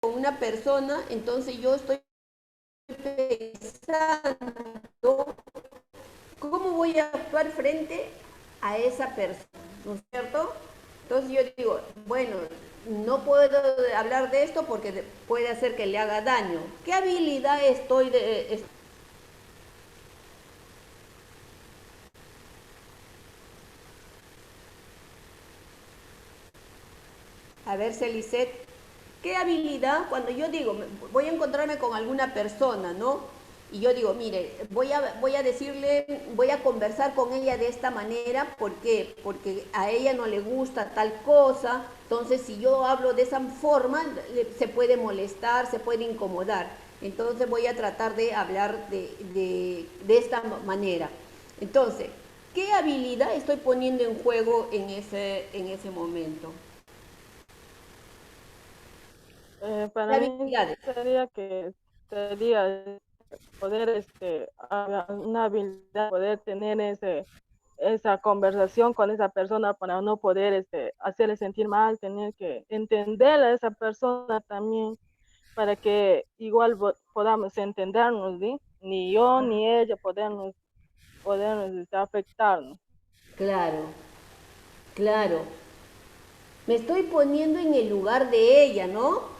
con una persona, entonces yo estoy pensando cómo voy a actuar frente a esa persona, ¿no es cierto? Entonces yo digo, bueno, no puedo hablar de esto porque puede hacer que le haga daño. ¿Qué habilidad estoy de, a ver, Celicet, ¿qué habilidad cuando yo digo, voy a encontrarme con alguna persona, ¿no? Y yo digo, mire, voy a decirle, voy a conversar con ella de esta manera, ¿por qué? Porque a ella no le gusta tal cosa, entonces si yo hablo de esa forma, se puede molestar, se puede incomodar. Entonces voy a tratar de hablar de esta manera. Entonces, ¿qué habilidad estoy poniendo en juego en ese momento? ¿Qué Para mí habilidades? sería sería poder, una habilidad, poder tener esa conversación con esa persona para no poder, hacerle sentir mal, tener que entender a esa persona también, para que igual podamos entendernos, ¿sí? Ni yo ni ella podemos afectarnos. Claro, claro. Me estoy poniendo en el lugar de ella, ¿no?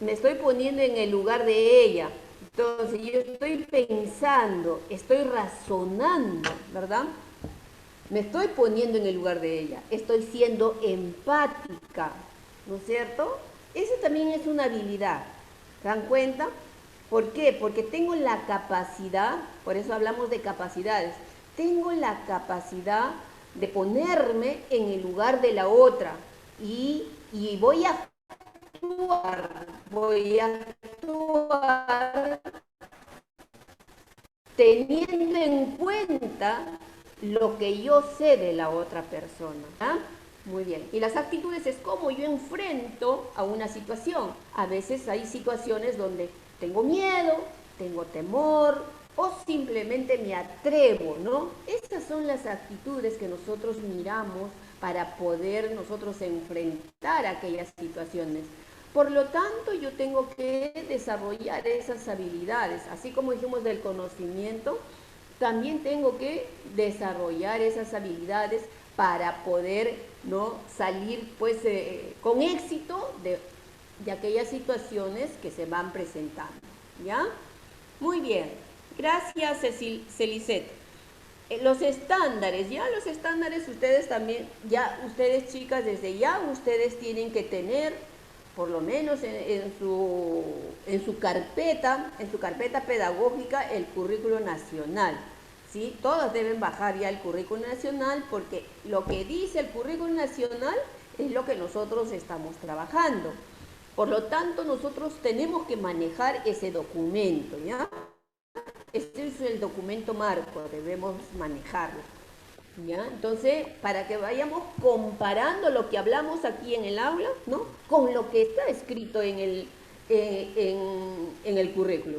Me estoy poniendo en el lugar de ella. Entonces yo estoy pensando, estoy razonando, ¿verdad? Me estoy poniendo en el lugar de ella. Estoy siendo empática, ¿no es cierto? Esa también es una habilidad. ¿Se dan cuenta? ¿Por qué? Porque tengo la capacidad, por eso hablamos de capacidades, tengo la capacidad de ponerme en el lugar de la otra y voy a actuar teniendo en cuenta lo que yo sé de la otra persona. ¿Ah? Muy bien. Y las actitudes es como yo enfrento a una situación. A veces hay situaciones donde tengo miedo, tengo temor o simplemente me atrevo, ¿no? Estas son las actitudes que nosotros miramos para poder nosotros enfrentar aquellas situaciones. Por lo tanto, yo tengo que desarrollar esas habilidades, así como dijimos del conocimiento, también tengo que desarrollar esas habilidades para poder no salir pues con éxito de aquellas situaciones que se van presentando. ¿Ya? Muy bien. Gracias, Celicet. Los estándares, ya los estándares ustedes también, ya ustedes chicas, desde ya ustedes tienen que tener, por lo menos en su carpeta pedagógica, el currículo nacional. ¿Sí? Todas deben bajar ya el currículo nacional porque lo que dice el currículo nacional es lo que nosotros estamos trabajando. Por lo tanto, nosotros tenemos que manejar ese documento, ¿ya? Este es el documento marco, debemos manejarlo. ¿Ya? Entonces, para que vayamos comparando lo que hablamos aquí en el aula, ¿no? Con lo que está escrito en el currículo.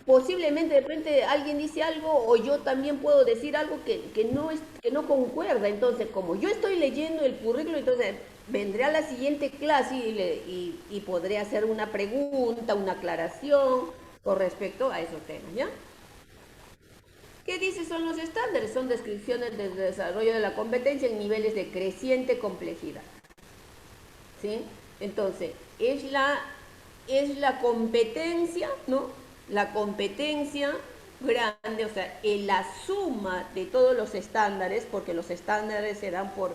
Posiblemente de repente alguien dice algo o yo también puedo decir algo que no concuerda. Entonces, como yo estoy leyendo el currículo, entonces vendré a la siguiente clase y podré hacer una pregunta, una aclaración con respecto a esos temas, ¿ya? ¿Qué dice son los estándares? Son descripciones del desarrollo de la competencia en niveles de creciente complejidad. ¿Sí? Entonces, es la competencia, ¿no? La competencia grande, o sea, en la suma de todos los estándares, porque los estándares se dan por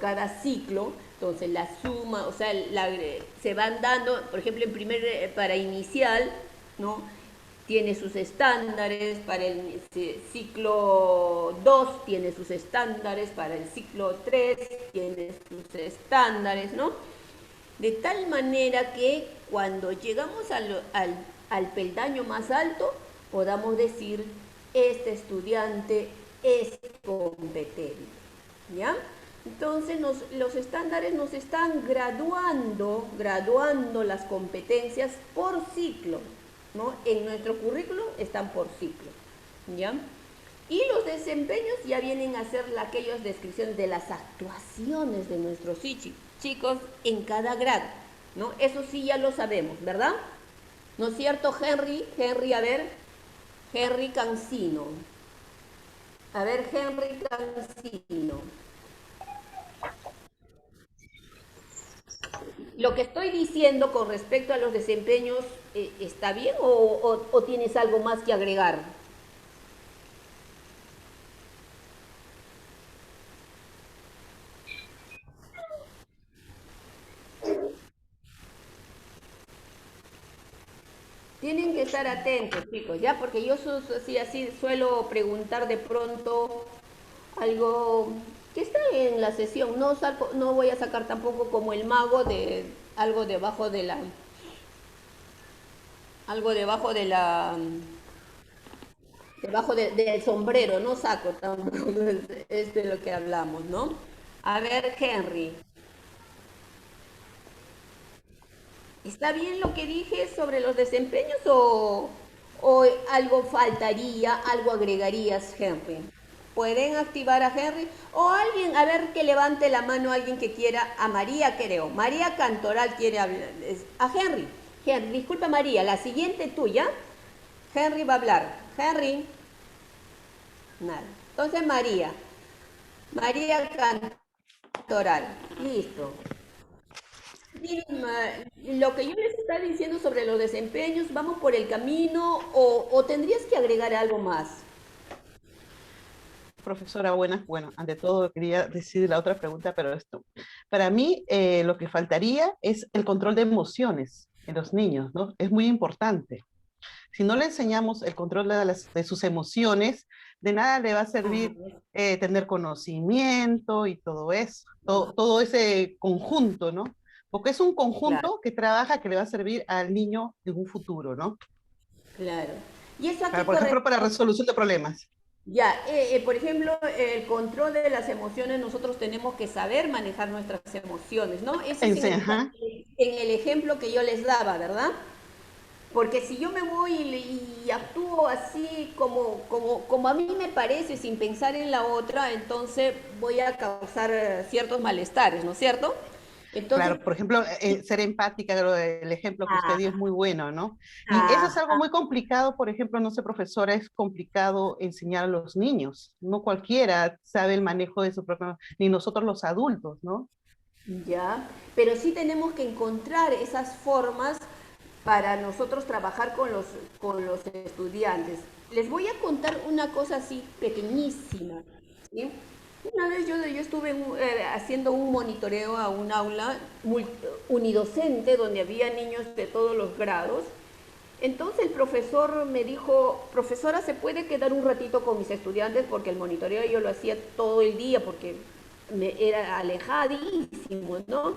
cada ciclo, entonces la suma, o sea, se van dando, por ejemplo, para inicial, ¿no? Tiene sus estándares, para el ciclo 2 tiene sus estándares, para el ciclo 3 tiene sus estándares, ¿no? De tal manera que cuando llegamos al peldaño más alto, podamos decir, este estudiante es competente, ¿ya? Entonces los estándares nos están graduando las competencias por ciclo, ¿no? En nuestro currículo están por ciclo, ¿ya? Y los desempeños ya vienen a ser aquellas descripciones de las actuaciones de nuestros chicos en cada grado. ¿no? Eso sí ya lo sabemos, ¿verdad? ¿No es cierto, Henry? Henry, a ver, Henry Cancino. A ver, Henry Cancino. Lo que estoy diciendo con respecto a los desempeños, ¿está bien o tienes algo más que agregar? Tienen que estar atentos, chicos, ¿ya? Porque yo así suelo preguntar de pronto algo que está en la sesión. No voy a sacar tampoco como el mago de algo debajo del sombrero, no saco tampoco, es de lo que hablamos, ¿no? A ver, Henry, ¿está bien lo que dije sobre los desempeños o algo faltaría, algo agregarías, Henry? ¿Pueden activar a Henry? O alguien, a ver que levante la mano alguien que quiera, a María creo. María Cantoral quiere hablar. A Henry. Henry, disculpa María, la siguiente tuya. Henry va a hablar. Henry. Nada. Entonces María. María Cantoral. Listo. Lo que yo les está diciendo sobre los desempeños, ¿vamos por el camino o tendrías que agregar algo más? Profesora, buenas. Bueno, ante todo quería decir la otra pregunta, pero esto, para mí lo que faltaría es el control de emociones en los niños, ¿no? Es muy importante. Si no le enseñamos el control de sus emociones, de nada le va a Ah, servir tener conocimiento y todo eso, todo ese conjunto, ¿no? Porque es un claro, conjunto que trabaja, que le va a servir al niño en un futuro, ¿no? claro. ¿Y eso a Para, qué por ejemplo, para corresponde? resolución de problemas. Ya, por ejemplo, el control de las emociones, nosotros tenemos que saber manejar nuestras emociones, ¿no? Ese es Ajá. en el ejemplo que yo les daba, ¿verdad? Porque si yo me voy y actúo así como a mí me parece, sin pensar en la otra, entonces voy a causar ciertos malestares, ¿no es cierto? Entonces, Claro, por ejemplo, ser empática, el ejemplo que usted dio es ah, muy bueno, ¿no? Y eso es ah, algo muy complicado, por ejemplo, no sé, profesora, es complicado enseñar a los niños. No cualquiera sabe el manejo de su propio, ni nosotros los adultos, ¿no? ya, pero sí tenemos que encontrar esas formas para nosotros trabajar con los estudiantes. Les voy a contar una cosa así pequeñísima, ¿sí? Una vez yo estuve haciendo un monitoreo a un aula unidocente donde había niños de todos los grados. Entonces el profesor me dijo, profesora, ¿se puede quedar un ratito con mis estudiantes? Porque el monitoreo yo lo hacía todo el día porque me era alejadísimo, ¿no?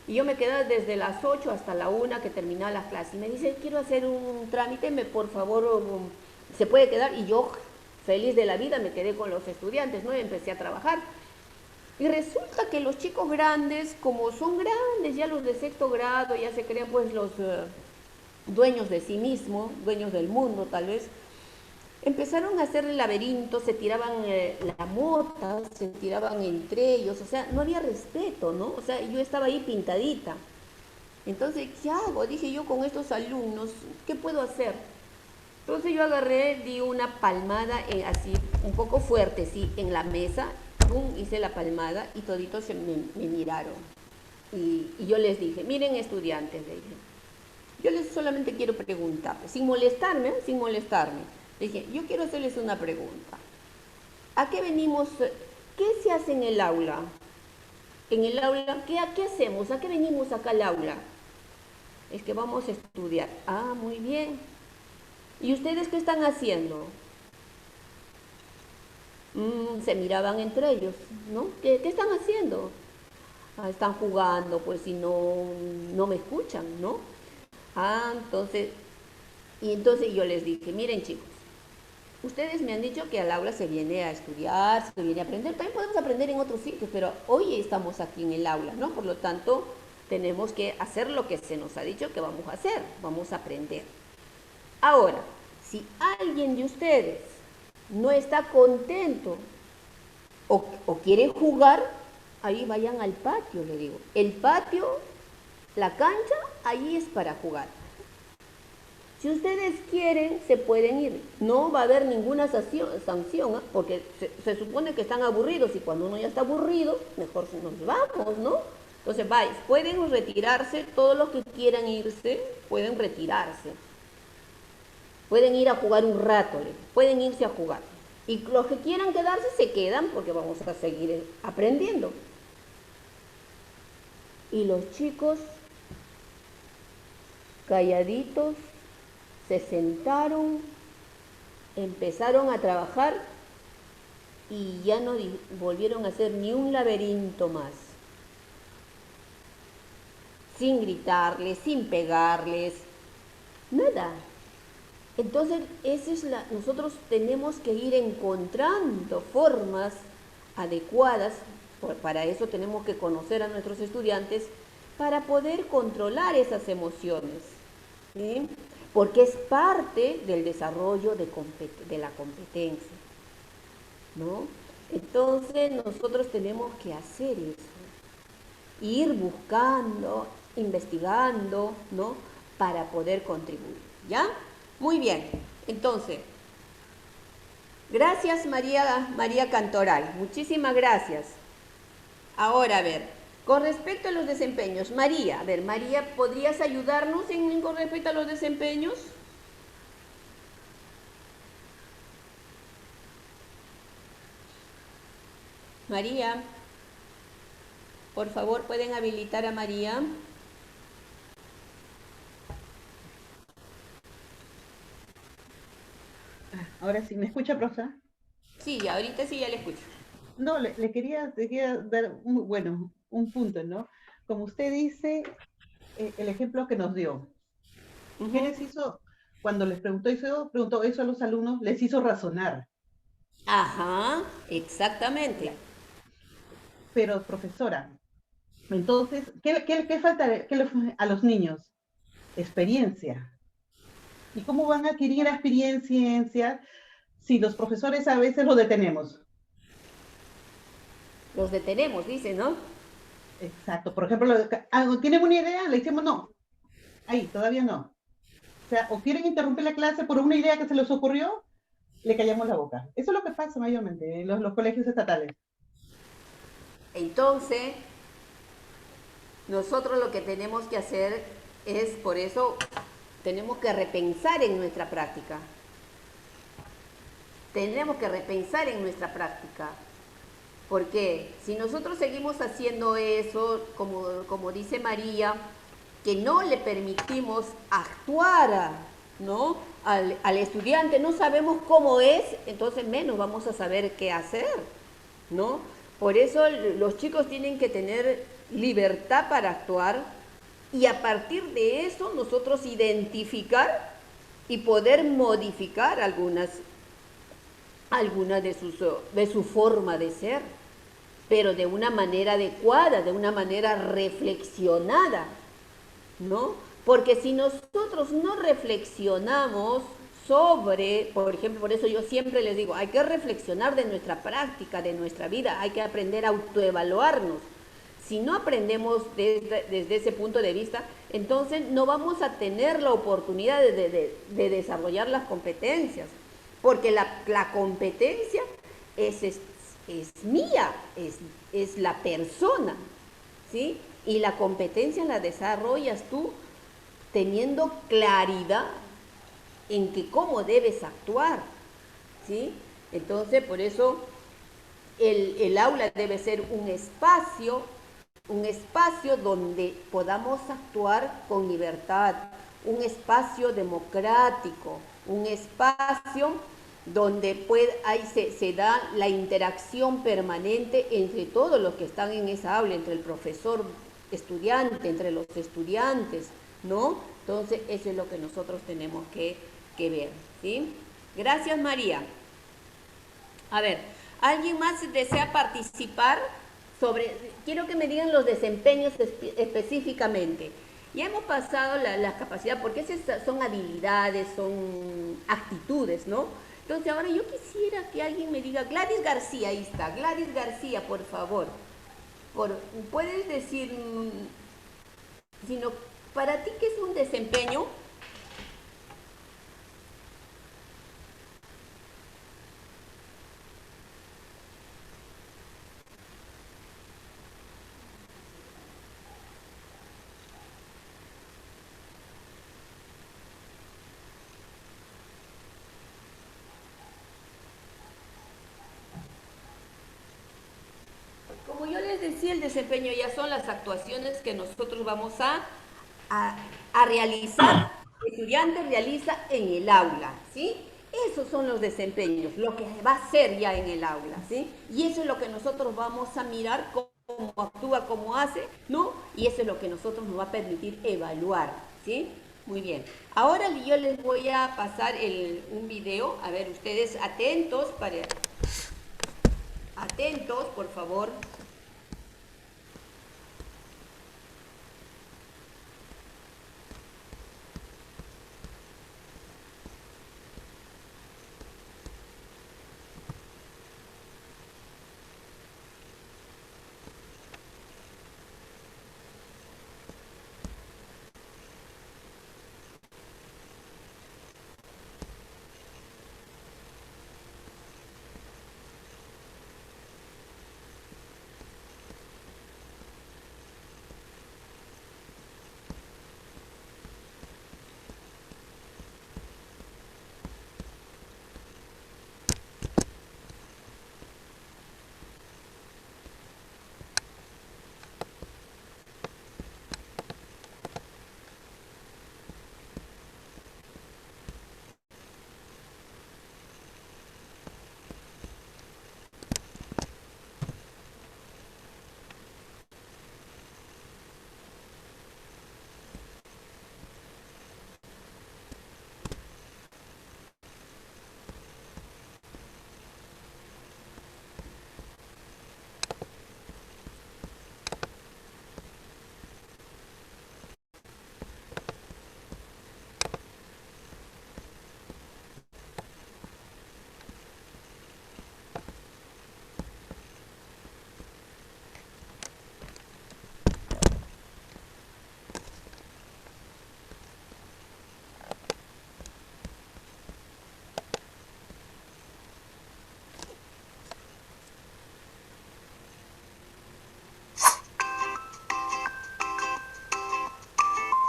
Y yo me quedaba desde las 8 hasta la 1 que terminaba las clases. Y me dice, quiero hacer un trámite, por favor, ¿se puede quedar? Y yo, feliz de la vida, me quedé con los estudiantes, ¿no? Y empecé a trabajar. Y resulta que los chicos grandes, como son grandes, ya los de sexto grado, ya se creen pues los dueños de sí mismos, dueños del mundo tal vez, empezaron a hacer laberintos, se tiraban la mota, se tiraban entre ellos, o sea, no había respeto, ¿no? O sea, yo estaba ahí pintadita. Entonces, ¿qué hago? Dije yo con estos alumnos, ¿qué puedo hacer? Entonces yo agarré, di una palmada así, un poco fuerte, sí, en la mesa, pum, hice la palmada y toditos me miraron. Y yo les dije, miren estudiantes, le dije, yo les solamente quiero preguntar, sin molestarme, sin molestarme. Le dije, yo quiero hacerles una pregunta. ¿A qué venimos? ¿Qué se hace en el aula? En el aula, ¿qué hacemos? ¿A qué venimos acá al aula? Es que vamos a estudiar. Ah, muy bien. ¿Y ustedes qué están haciendo? Se miraban entre ellos, ¿no? ¿Qué están haciendo? Ah, están jugando, pues si no me escuchan, ¿no? Ah, entonces yo les dije, miren chicos, ustedes me han dicho que al aula se viene a estudiar, se viene a aprender, también podemos aprender en otros sitios, pero hoy estamos aquí en el aula, ¿no? Por lo tanto, tenemos que hacer lo que se nos ha dicho que vamos a hacer, vamos a aprender. Ahora, si alguien de ustedes no está contento o quiere jugar, ahí vayan al patio, le digo. El patio La cancha ahí es para jugar. Si ustedes quieren, se pueden ir. No va a haber ninguna sanción, ¿eh? Porque se supone que están aburridos y cuando uno ya está aburrido, mejor nos vamos, ¿no? Entonces, pueden retirarse, todos los que quieran irse, pueden retirarse. Pueden ir a jugar un rato, pueden irse a jugar. Y los que quieran quedarse, se quedan porque vamos a seguir aprendiendo. Y los chicos, calladitos, se sentaron, empezaron a trabajar y ya no volvieron a hacer ni un laberinto más. Sin gritarles, sin pegarles, nada. Entonces, nosotros tenemos que ir encontrando formas adecuadas, para eso tenemos que conocer a nuestros estudiantes, para poder controlar esas emociones, ¿sí? Porque es parte del desarrollo de la competencia, ¿no? Entonces nosotros tenemos que hacer eso, ir buscando, investigando, ¿no? Para poder contribuir, ¿ya? Muy bien, entonces, gracias María Cantoral, muchísimas gracias. Ahora, a ver, con respecto a los desempeños, María, ¿podrías ayudarnos con respecto a los desempeños? María, por favor, ¿pueden habilitar a María? Ahora sí, ¿me escucha, profe? Sí, ahorita sí ya le escucho. No, le quería dar un punto, ¿no? Como usted dice, el ejemplo que nos dio. ¿Qué les hizo cuando les preguntó eso a los alumnos? Les hizo razonar. Ajá, exactamente. Pero, profesora, entonces, ¿qué falta a los niños? Experiencia. ¿Y cómo van a adquirir experiencia si los profesores a veces los detenemos? Los detenemos, dice, ¿no? Exacto. Por ejemplo, ¿tienen una idea? Le decimos no. Ahí, todavía no. O sea, o quieren interrumpir la clase por una idea que se les ocurrió, le callamos la boca. Eso es lo que pasa mayormente en los colegios estatales. Entonces, nosotros lo que tenemos que hacer es, por eso, tenemos que repensar en nuestra práctica. Tenemos que repensar en nuestra práctica. Porque si nosotros seguimos haciendo eso, como dice María, que no le permitimos actuar, ¿no? Al estudiante, no sabemos cómo es, entonces menos vamos a saber qué hacer, ¿no? Por eso los chicos tienen que tener libertad para actuar y a partir de eso nosotros identificar y poder modificar algunas de su forma de ser, pero de una manera adecuada, de una manera reflexionada, ¿no? Porque si nosotros no reflexionamos sobre, por ejemplo, por eso yo siempre les digo, hay que reflexionar de nuestra práctica, de nuestra vida, hay que aprender a autoevaluarnos. Si no aprendemos desde ese punto de vista, entonces no vamos a tener la oportunidad de desarrollar las competencias, porque la competencia es mía, es la persona, ¿sí? Y la competencia la desarrollas tú teniendo claridad en que cómo debes actuar, ¿sí? Entonces, por eso el aula debe ser un espacio donde podamos actuar con libertad, un espacio democrático, un espacio donde ahí se da la interacción permanente entre todos los que están en esa aula, entre el profesor estudiante, entre los estudiantes, ¿no? Entonces, eso es lo que nosotros tenemos que ver, ¿sí? Gracias, María. A ver, ¿alguien más desea participar quiero que me digan los desempeños específicamente? Ya hemos pasado las capacidades, porque esas son habilidades, son actitudes, ¿no? Entonces ahora yo quisiera que alguien me diga, Gladys García, ahí está, Gladys García, por favor. ¿Puedes decir sino para ti, ¿qué es un desempeño? Como yo les decía, el desempeño ya son las actuaciones que nosotros vamos a realizar, el estudiante realiza en el aula, ¿sí? Esos son los desempeños, lo que va a hacer ya en el aula, ¿sí? Y eso es lo que nosotros vamos a mirar cómo actúa, cómo hace, ¿no? Y eso es lo que nosotros nos va a permitir evaluar, ¿sí? Muy bien. Ahora yo les voy a pasar un video, a ver, ustedes atentos, por favor.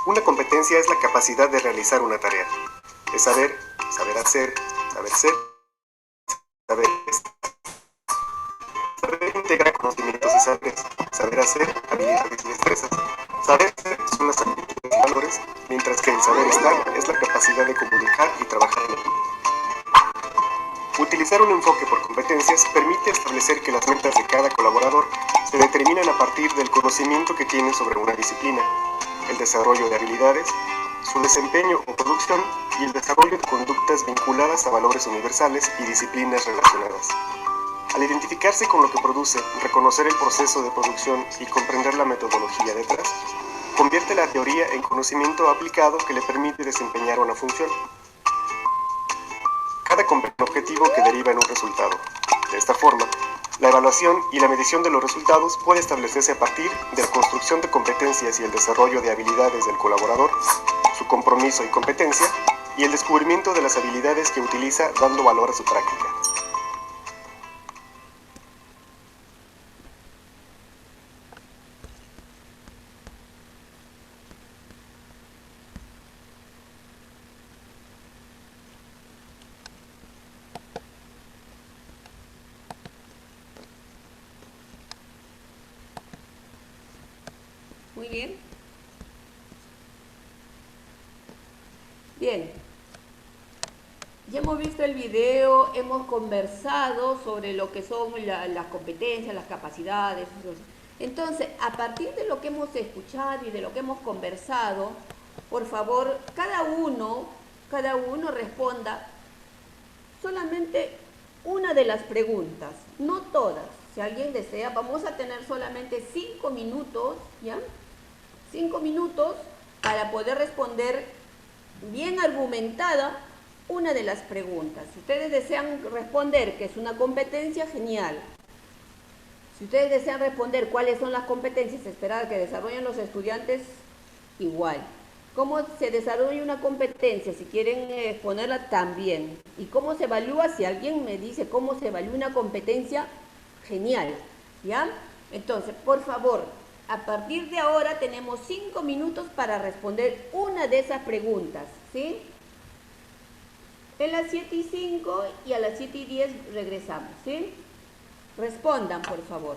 Una competencia es la capacidad de realizar una tarea. Es saber, saber hacer, saber ser, saber estar. Saber integrar conocimientos y saberes. Saber hacer, habilidades y destrezas. Saber ser son las actitudes y valores, mientras que el saber estar es la capacidad de comunicar y trabajar en equipo. Utilizar un enfoque por competencias permite establecer que las metas de cada colaborador se determinan a partir del conocimiento que tiene sobre una disciplina, el desarrollo de habilidades, su desempeño o producción y el desarrollo de conductas vinculadas a valores universales y disciplinas relacionadas. Al identificarse con lo que produce, reconocer el proceso de producción y comprender la metodología detrás, convierte la teoría en conocimiento aplicado que le permite desempeñar una función. Cada objetivo que deriva en un resultado. De esta forma, la evaluación y la medición de los resultados puede establecerse a partir de la construcción de competencias y el desarrollo de habilidades del colaborador, su compromiso y competencia, y el descubrimiento de las habilidades que utiliza dando valor a su práctica. Muy bien. Bien. Ya hemos visto el video, hemos conversado sobre lo que son las competencias, las capacidades. Entonces, a partir de lo que hemos escuchado y de lo que hemos conversado, por favor, cada uno responda solamente una de las preguntas, no todas. Si alguien desea, vamos a tener solamente 5 minutos, ¿ya? 5 minutos para poder responder bien argumentada una de las preguntas. Si ustedes desean responder que es una competencia, genial. Si ustedes desean responder cuáles son las competencias esperadas que desarrollan los estudiantes, igual. ¿Cómo se desarrolla una competencia? Si quieren ponerla también. ¿Y cómo se evalúa? Si alguien me dice cómo se evalúa una competencia, genial. ¿Ya? Entonces, por favor, a partir de ahora tenemos 5 minutos para responder una de esas preguntas. ¿Sí? En las 7:05 y a las 7:10 regresamos. ¿Sí? Respondan, por favor.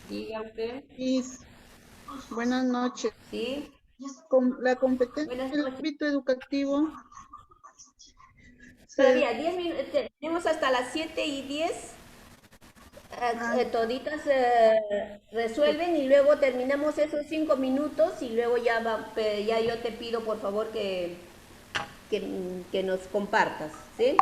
Diga usted. Miss, buenas noches. ¿Sí? La competencia Buenas en el noches. ámbito educativo se... Todavía 10 minutos, tenemos hasta las 7:10. Toditas resuelven y luego terminamos esos 5 minutos y luego ya, ya yo te pido por favor que nos compartas, ¿sí?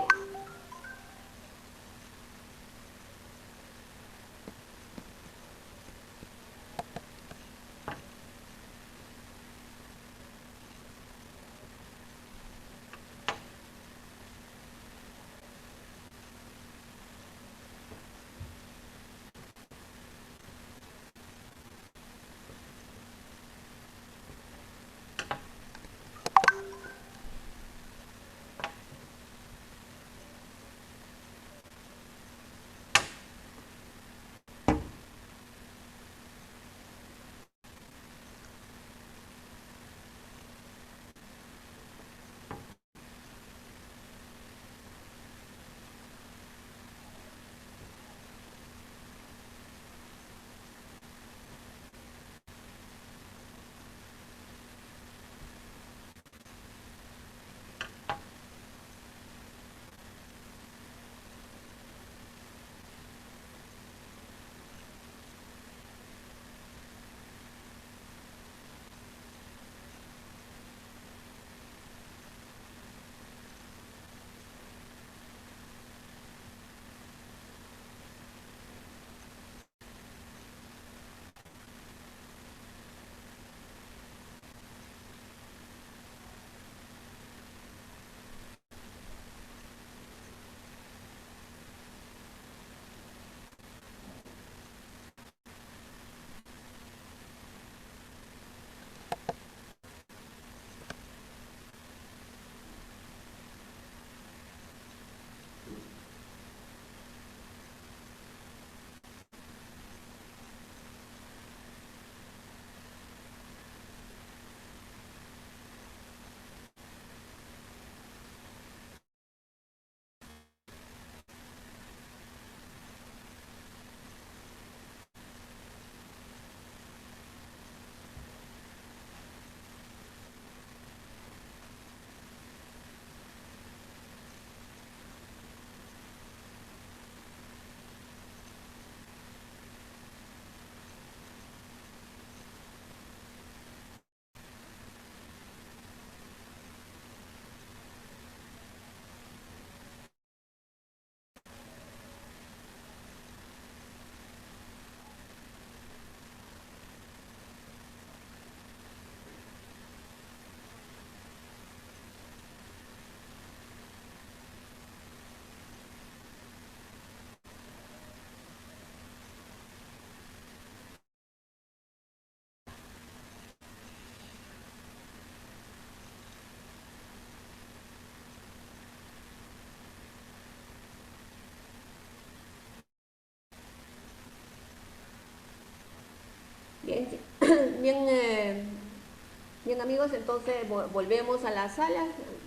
bien amigos, entonces volvemos a la sala,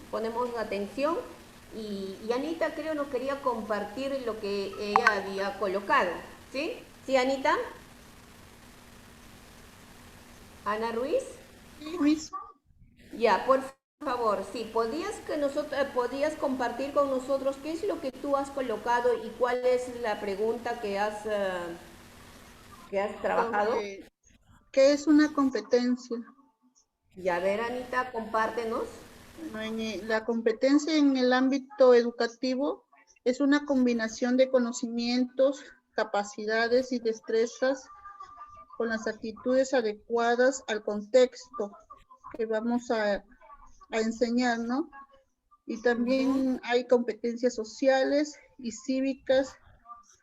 ponemos atención y Anita creo nos quería compartir lo que ella había colocado, ¿sí? ¿Sí, Anita? Ana Ruiz. Sí, Miss. Ya, por favor, sí, podías compartir con nosotros qué es lo que tú has colocado y cuál es la pregunta que has trabajado. Sobre ¿qué es una competencia? Ya, a ver, Anita, compártenos. Bueno, la competencia en el ámbito educativo es una combinación de conocimientos, capacidades y destrezas con las actitudes adecuadas al contexto que vamos a enseñar, ¿no? Y también hay competencias sociales y cívicas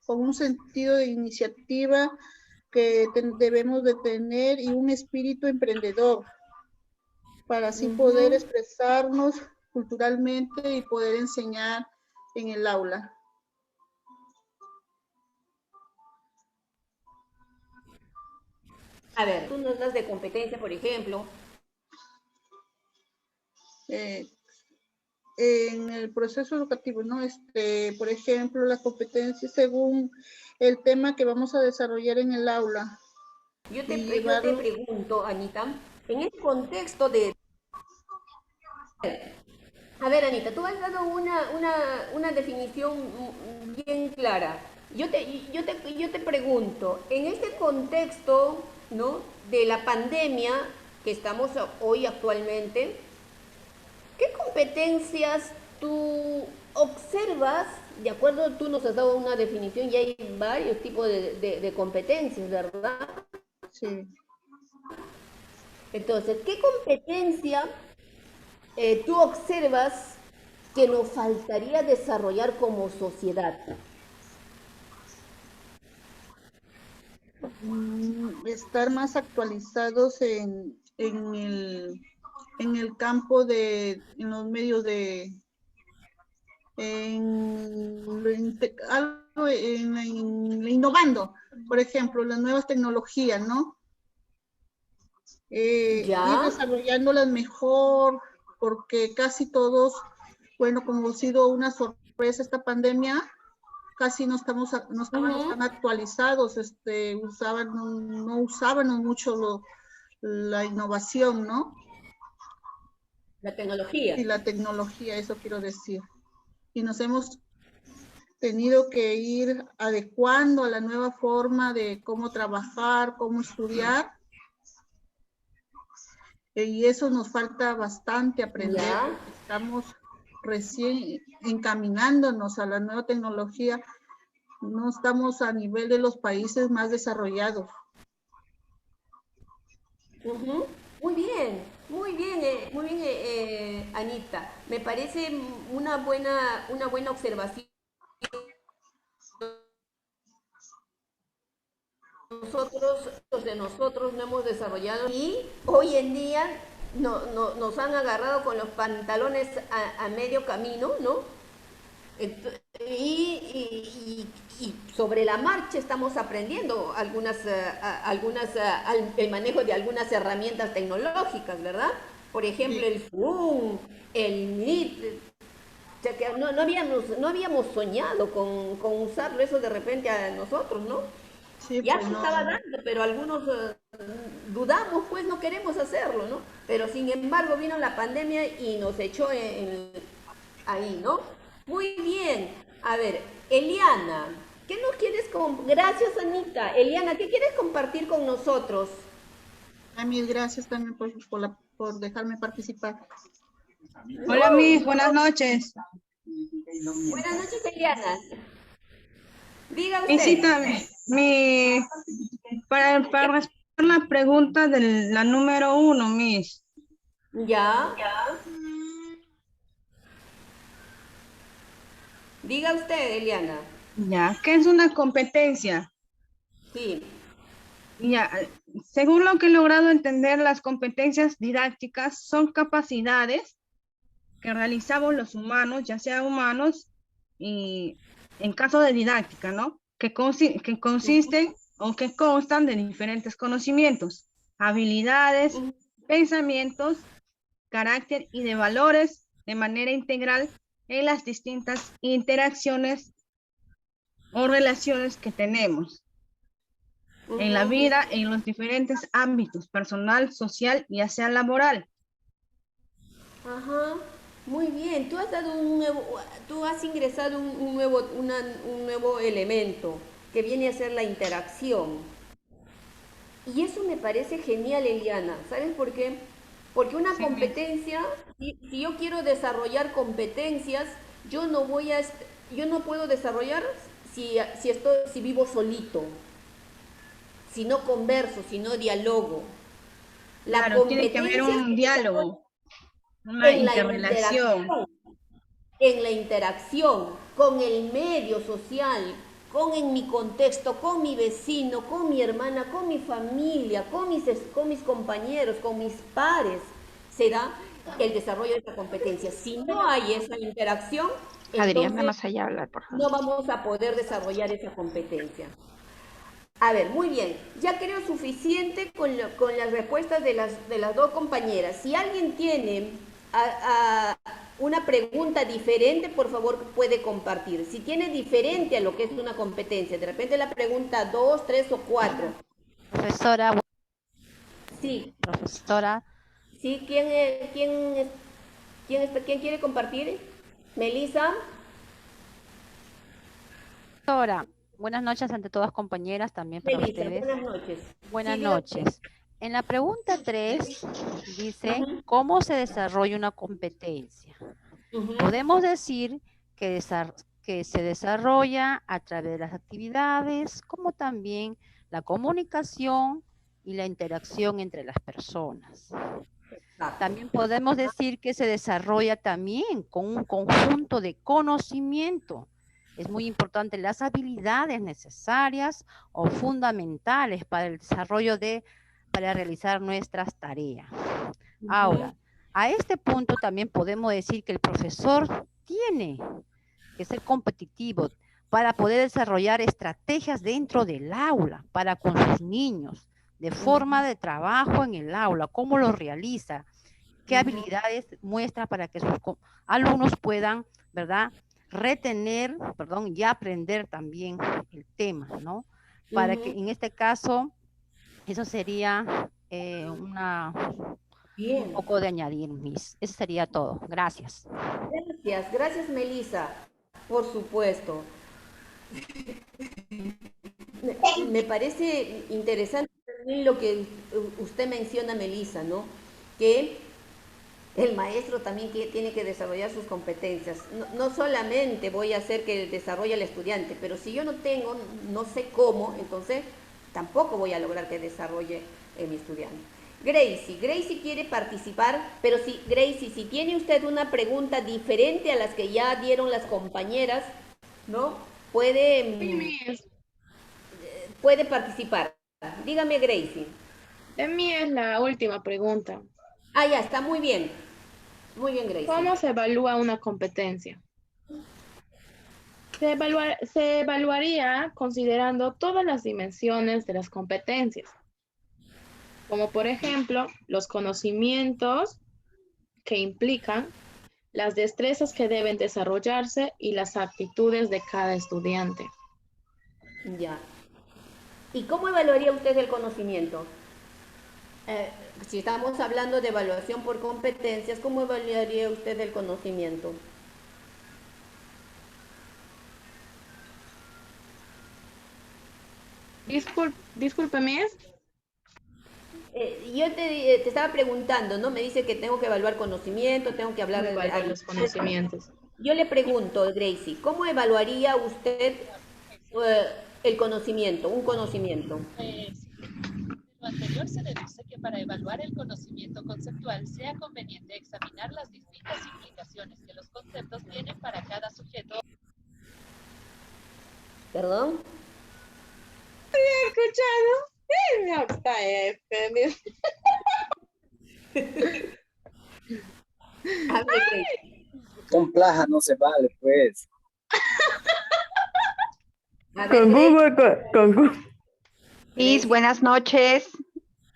con un sentido de iniciativa que debemos de tener y un espíritu emprendedor para así poder expresarnos culturalmente y poder enseñar en el aula. A ver, tú nos das de competencia, por ejemplo. En el proceso educativo, ¿no? Por ejemplo, las competencias según el tema que vamos a desarrollar en el aula. Yo te pregunto, Anita, en el contexto de... A ver, Anita, tú has dado una definición bien clara. Yo te pregunto, en este contexto, ¿no?, de la pandemia que estamos hoy actualmente, ¿qué competencias tú observas? De acuerdo, tú nos has dado una definición y hay varios tipos de competencias, ¿verdad? Sí. Entonces, ¿qué competencia tú observas que nos faltaría desarrollar como sociedad? Estar más actualizados en el campo en los medios innovando, por ejemplo, las nuevas tecnologías, ¿no? Ir desarrollándolas mejor, porque casi todos, bueno, como ha sido una sorpresa esta pandemia, casi no estaban tan actualizados, no usábamos mucho la innovación, ¿no? La tecnología. Y la tecnología, eso quiero decir. Y nos hemos tenido que ir adecuando a la nueva forma de cómo trabajar, cómo estudiar. Y eso nos falta bastante aprender. Ya. Estamos recién encaminándonos a la nueva tecnología. No estamos a nivel de los países más desarrollados. Muy bien, Anita. Me parece una buena observación. Nosotros no hemos desarrollado y hoy en día nos han agarrado con los pantalones a medio camino, ¿no? Y sobre la marcha estamos aprendiendo el manejo de algunas herramientas tecnológicas, ¿verdad? Por ejemplo, el Zoom, el Meet. O sea, que no habíamos soñado con usarlo eso de repente a nosotros, ¿no? Sí, ya pues se no. estaba dando, pero algunos dudamos, pues no queremos hacerlo, ¿no? Pero sin embargo vino la pandemia y nos echó ahí, ¿no? Muy bien. A ver, Eliana, ¿qué nos quieres Gracias, Anita. Eliana, ¿qué quieres compartir con nosotros? Mil gracias también por dejarme participar. Hola, Miss, buenas noches. Buenas noches, Eliana. Diga usted. Visita, para responder la pregunta de la número 1, Miss. Ya. Diga usted, Eliana. Ya, ¿qué es una competencia? Sí. Ya, según lo que he logrado entender, las competencias didácticas son capacidades que realizamos los humanos, ya sea humanos, y en caso de didáctica, ¿no? Que consisten o que constan de diferentes conocimientos. habilidades, pensamientos, carácter y de valores de manera integral en las distintas interacciones o relaciones que tenemos en la vida, en los diferentes ámbitos, personal, social y ya sea laboral. Ajá, muy bien. Tú has dado tú has ingresado un nuevo elemento que viene a ser la interacción. Y eso me parece genial, Eliana. ¿Sabes por qué? Porque una Sí, competencia, si yo quiero desarrollar competencias, yo no puedo desarrollar si vivo solito, si no converso, si no dialogo. La claro, tiene que haber competencia un se desarrolla diálogo, una en la interrelación. interacción, en la interacción con el medio social, en mi contexto, con mi vecino, con mi hermana, con mi familia, con mis compañeros, con mis pares, se da el desarrollo de esa competencia. Si no hay esa interacción, Adriana, entonces más allá hablar, por favor. no vamos a poder desarrollar esa competencia. A ver, muy bien. Ya creo suficiente con las respuestas de las dos compañeras. Si alguien tiene una pregunta diferente, por favor puede compartir. Si tiene diferente a lo que es una competencia, de repente la pregunta 2, 3 o 4. Profesora, Sí, profesora, sí. ¿Quién quiere compartir? Melissa. profesora, buenas noches ante todas compañeras, también para Melissa, ustedes. buenas noches. Buenas Sí, dígame. noches. En la pregunta 3 dice, Ajá. ¿cómo se desarrolla una competencia? Ujú. Podemos decir que se desarrolla a través de las actividades, como también la comunicación y la interacción entre las personas. Exacto. También podemos decir que se desarrolla también con un conjunto de conocimiento. Es muy importante las habilidades necesarias o fundamentales para el desarrollo para realizar nuestras tareas. Ahora, a este punto también podemos decir que el profesor tiene que ser competitivo para poder desarrollar estrategias dentro del aula, para con sus niños, de forma de trabajo en el aula, cómo lo realiza, qué habilidades muestra para que sus alumnos puedan, ¿verdad?, retener, perdón, y aprender también el tema, ¿no? Para que en este caso, eso sería un Bien. poco de añadir, Miss. Eso sería todo. Gracias. Gracias Melissa, por supuesto. Me parece interesante también lo que usted menciona, Melissa, ¿no? Que el maestro también tiene que desarrollar sus competencias. No solamente voy a hacer que desarrolle el estudiante, pero si yo no sé cómo, entonces tampoco voy a lograr que desarrolle mi estudiante. Gracie quiere participar, pero Gracie, si tiene usted una pregunta diferente a las que ya dieron las compañeras, ¿no? Puede participar. Dígame, Gracie. De mí es la última pregunta. Ya está, muy bien. Muy bien, Gracie. ¿Cómo se evalúa una competencia? Se evaluaría considerando todas las dimensiones de las competencias, como por ejemplo los conocimientos que implican, las destrezas que deben desarrollarse y las actitudes de cada estudiante. Ya. ¿Y cómo evaluaría usted el conocimiento? Si estamos hablando de evaluación por competencias, ¿cómo evaluaría usted el conocimiento? Discúlpeme. Yo te estaba preguntando, ¿no? Me dice que tengo que evaluar conocimiento, tengo que hablar de los conocimientos. Yo le pregunto, Gracie, ¿cómo evaluaría usted el conocimiento, un conocimiento? Lo anterior se deduce que para evaluar el conocimiento conceptual sea conveniente examinar las distintas implicaciones que los conceptos tienen para cada sujeto. ¿Perdón? ¿Estoy escuchando? Con plaja no se vale, pues. Con Google, Miss, buenas noches.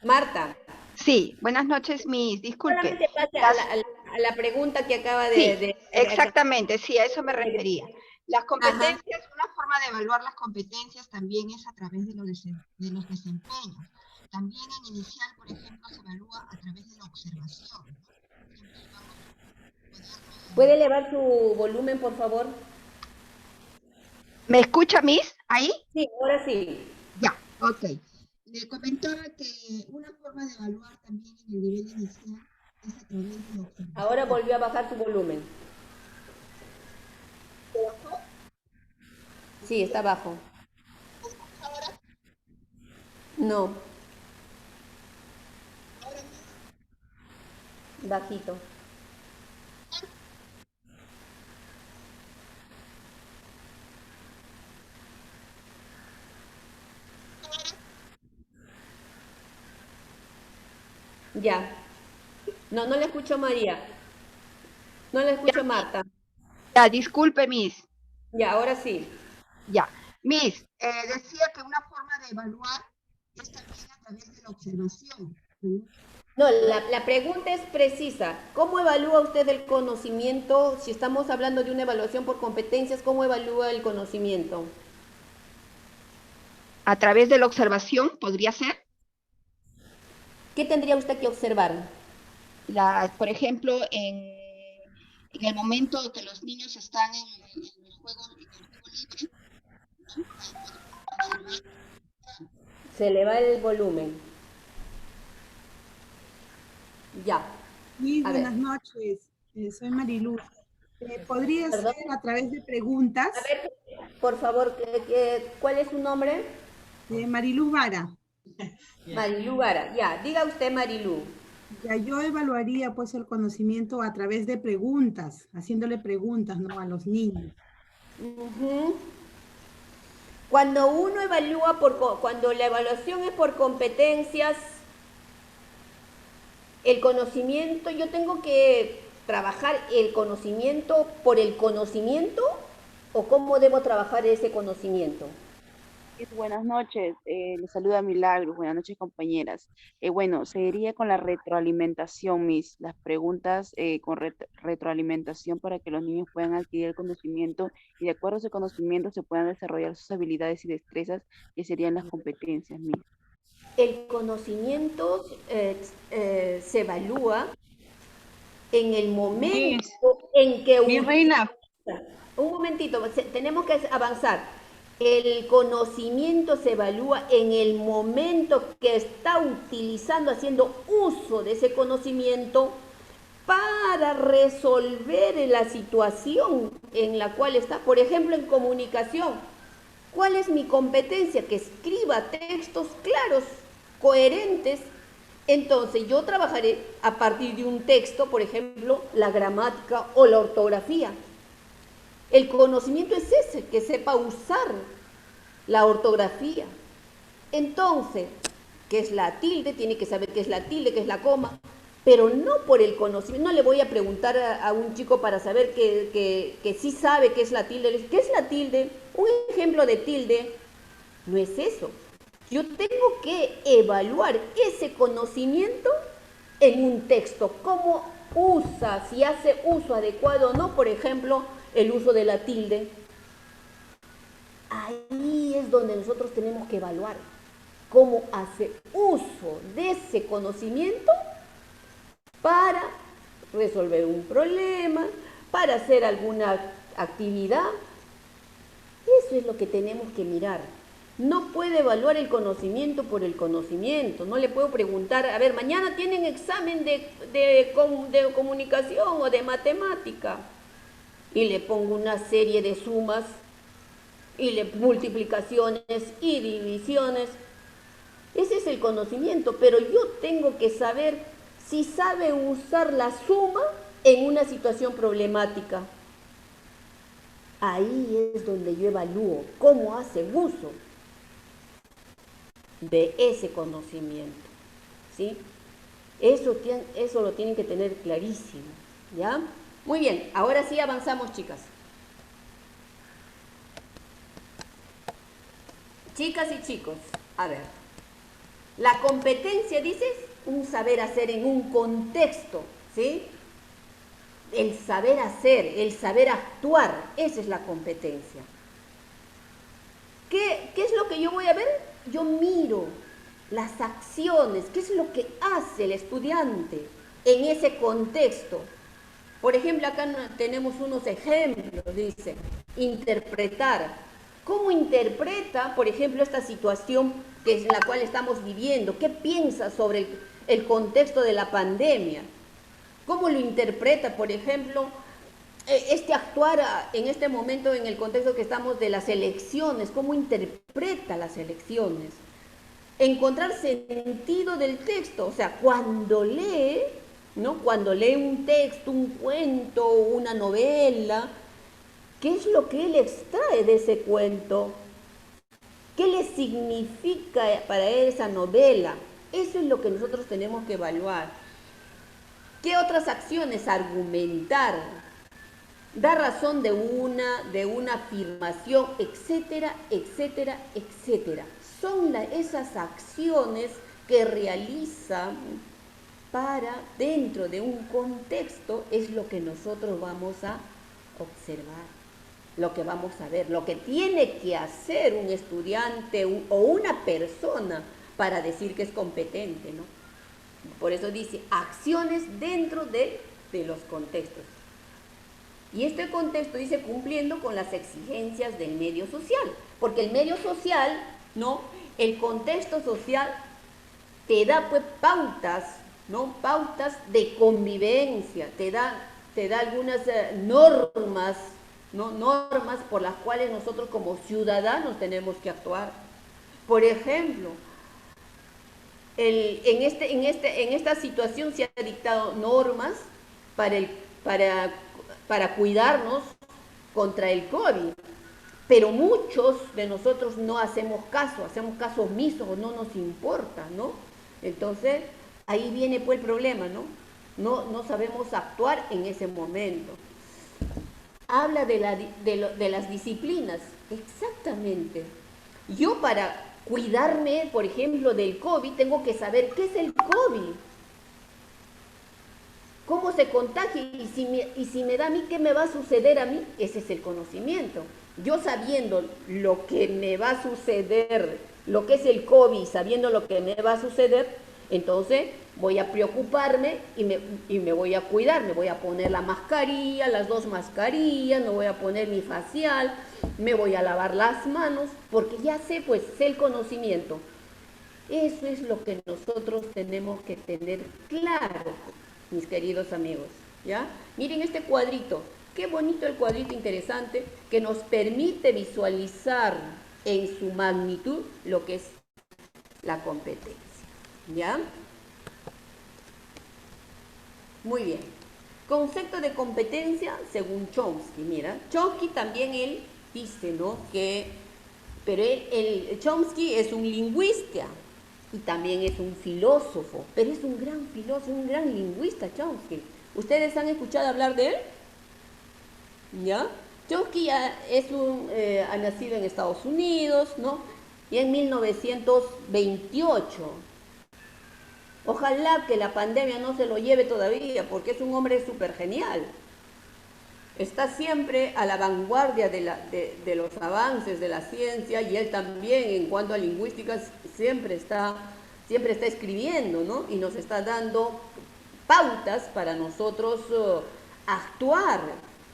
Marta, Sí, buenas noches, Miss. Disculpe. solamente pase Las- a la pregunta que acaba Sí, de- exactamente, sí, a eso me refería. Las Ajá. competencias, una forma de evaluar las competencias también es a través de de los desempeños. También en inicial, por ejemplo, se evalúa a través de la observación. Siempre vamos a poder, ¿Puede elevar su volumen, por favor? ¿Me escucha, Miss? ¿Ahí? Sí, ahora sí. Ya, ok. Le comentaba que una forma de evaluar también en el nivel inicial es a través de la observación. Ahora volvió a bajar su volumen. Sí, está bajo. No. Bajito. Ya. No, no le escucho María. No le escucho Marta. Ya, disculpe, Miss. Ya, ahora sí. Ya. Miss, decía que una forma de evaluar es también a través de la observación. No, la pregunta es precisa. ¿Cómo evalúa usted el conocimiento? Si estamos hablando de una evaluación por competencias, ¿cómo evalúa el conocimiento? A través de la observación, ¿podría ser? ¿Qué tendría usted que observar? Por ejemplo, en el momento que los niños están en el juego libre, Se le va el volumen. Ya. Muy A ver. buenas noches, soy Mariluz. ¿Podría Perdón. ser a través de preguntas? A ver, por favor, ¿cuál es su nombre? Mariluz Vara. Marilú Vara. Ya, diga usted, Marilú. Ya, yo evaluaría pues el conocimiento a través de preguntas, haciéndole preguntas, ¿no?, a los niños. Ujú. Cuando uno evalúa cuando la evaluación es por competencias, el conocimiento, yo tengo que trabajar el conocimiento por el conocimiento, o cómo debo trabajar ese conocimiento. Buenas noches, les saluda Milagros, buenas noches compañeras. Bueno, seguiría con la retroalimentación, las preguntas con retroalimentación para que los niños puedan adquirir el conocimiento y de acuerdo a ese conocimiento se puedan desarrollar sus habilidades y destrezas que serían las competencias, El conocimiento se evalúa en el momento en que... Mi reina. Un momentito, tenemos que avanzar. El conocimiento se evalúa en el momento que está utilizando, haciendo uso de ese conocimiento para resolver la situación en la cual está. Por ejemplo, en comunicación, ¿cuál es mi competencia? Que escriba textos claros, coherentes. Entonces, yo trabajaré a partir de un texto, por ejemplo, la gramática o la ortografía. El conocimiento es ese, que sepa usar la ortografía. Entonces, ¿qué es la tilde? Tiene que saber qué es la tilde, qué es la coma, pero no por el conocimiento. No le voy a preguntar a un chico para saber que sí sabe qué es la tilde. ¿Qué es la tilde? Un ejemplo de tilde no es eso. Yo tengo que evaluar ese conocimiento en un texto. ¿Cómo usa? Si hace uso adecuado o no, por ejemplo, el uso de la tilde. Ahí es donde nosotros tenemos que evaluar cómo hace uso de ese conocimiento para resolver un problema, para hacer alguna actividad. Eso es lo que tenemos que mirar. No puede evaluar el conocimiento por el conocimiento. No le puedo preguntar, a ver, mañana tienen examen de comunicación o de matemática. Y le pongo una serie de sumas y multiplicaciones y divisiones. Ese es el conocimiento, pero yo tengo que saber si sabe usar la suma en una situación problemática. Ahí es donde yo evalúo cómo hace uso de ese conocimiento, ¿sí? Eso lo tienen que tener clarísimo, ¿ya? Muy bien, ahora sí avanzamos, chicas. Chicas y chicos, a ver. La competencia, dices, un saber hacer en un contexto, ¿sí? El saber hacer, el saber actuar, esa es la competencia. ¿Qué es lo que yo voy a ver? Yo miro las acciones, qué es lo que hace el estudiante en ese contexto. Por ejemplo, acá tenemos unos ejemplos, dice, interpretar. ¿Cómo interpreta, por ejemplo, esta situación que es la cual estamos viviendo? ¿Qué piensa sobre el contexto de la pandemia? ¿Cómo lo interpreta, por ejemplo, este actuar en este momento en el contexto que estamos de las elecciones? ¿Cómo interpreta las elecciones? Encontrar sentido del texto, o sea, cuando lee, ¿no? Cuando lee un texto, un cuento, una novela, ¿qué es lo que él extrae de ese cuento? ¿Qué le significa para él esa novela? Eso es lo que nosotros tenemos que evaluar. ¿Qué otras acciones? Argumentar, dar razón de una afirmación, etcétera, etcétera, etcétera. Son esas acciones que realiza para, dentro de un contexto, es lo que nosotros vamos a observar, lo que vamos a ver, lo que tiene que hacer un estudiante o una persona para decir que es competente, ¿no? Por eso dice, acciones dentro de los contextos. Y este contexto dice cumpliendo con las exigencias del medio social, porque el medio social, ¿no? El contexto social te da pues pautas, ¿no? Pautas de convivencia, te da algunas normas, ¿no? Normas por las cuales nosotros como ciudadanos tenemos que actuar. Por ejemplo, en esta situación se han dictado normas para cuidarnos contra el COVID, pero muchos de nosotros no hacemos caso omiso, no nos importa, ¿no? Entonces, ahí viene pues el problema, ¿no? No sabemos actuar en ese momento. Habla de las disciplinas, exactamente. Yo para cuidarme, por ejemplo, del COVID, tengo que saber qué es el COVID, cómo se contagia y si me da a mí, ¿qué me va a suceder a mí? Ese es el conocimiento. Yo sabiendo lo que me va a suceder, lo que es el COVID, sabiendo lo que me va a suceder, entonces voy a preocuparme y me voy a cuidar, me voy a poner la mascarilla, las 2 mascarillas, me voy a poner mi facial, me voy a lavar las manos, porque ya sé el conocimiento. Eso es lo que nosotros tenemos que tener claro, mis queridos amigos, ¿ya? Miren este cuadrito, qué bonito el cuadrito, interesante, que nos permite visualizar en su magnitud lo que es la competencia, ¿ya? Muy bien. Concepto de competencia según Chomsky. Mira, Chomsky también él dice, ¿no? Pero Chomsky es un lingüista y también es un filósofo, pero es un gran filósofo, un gran lingüista Chomsky. ¿Ustedes han escuchado hablar de él? ¿Ya? Chomsky ha nacido en Estados Unidos, ¿no? Y en 1928. Ojalá que la pandemia no se lo lleve todavía, porque es un hombre súper genial. Está siempre a la vanguardia de los avances de la ciencia, y él también, en cuanto a lingüística, siempre está escribiendo, ¿no? Y nos está dando pautas para nosotros actuar,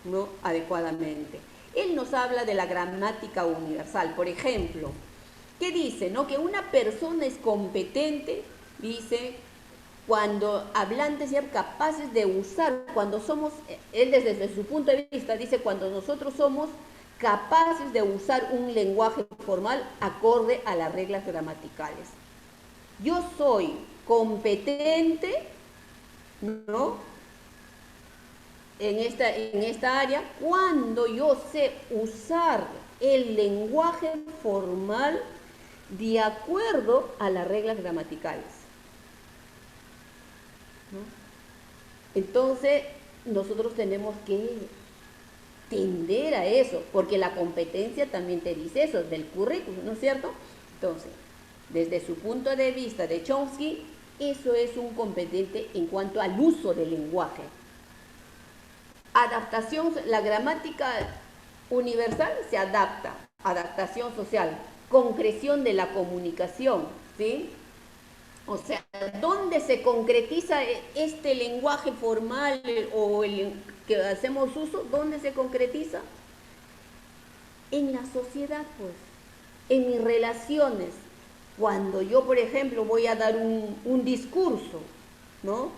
¿no? Adecuadamente. Él nos habla de la gramática universal, por ejemplo. ¿Qué dice? ¿No? Que una persona es competente, dice, cuando hablantes sean capaces de usar, cuando somos, él desde su punto de vista dice, cuando nosotros somos capaces de usar un lenguaje formal acorde a las reglas gramaticales. Yo soy competente, ¿no? En esta área, cuando yo sé usar el lenguaje formal de acuerdo a las reglas gramaticales, ¿no? Entonces, nosotros tenemos que tender a eso, porque la competencia también te dice eso, del currículum, ¿no es cierto? Entonces, desde su punto de vista de Chomsky, eso es un competente en cuanto al uso del lenguaje. Adaptación, la gramática universal se adapta, adaptación social, concreción de la comunicación, ¿sí? O sea, ¿dónde se concretiza este lenguaje formal o el que hacemos uso? ¿Dónde se concretiza? En la sociedad, pues, en mis relaciones. Cuando yo, por ejemplo, voy a dar un discurso, ¿no?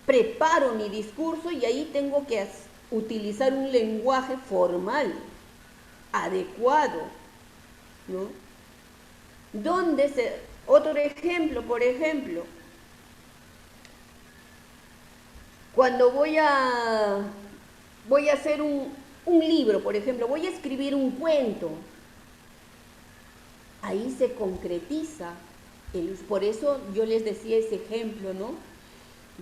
Preparo mi discurso y ahí tengo que utilizar un lenguaje formal, adecuado, ¿no? Otro ejemplo, por ejemplo, cuando voy a hacer un libro, por ejemplo, voy a escribir un cuento, ahí se concretiza, por eso yo les decía ese ejemplo, ¿no?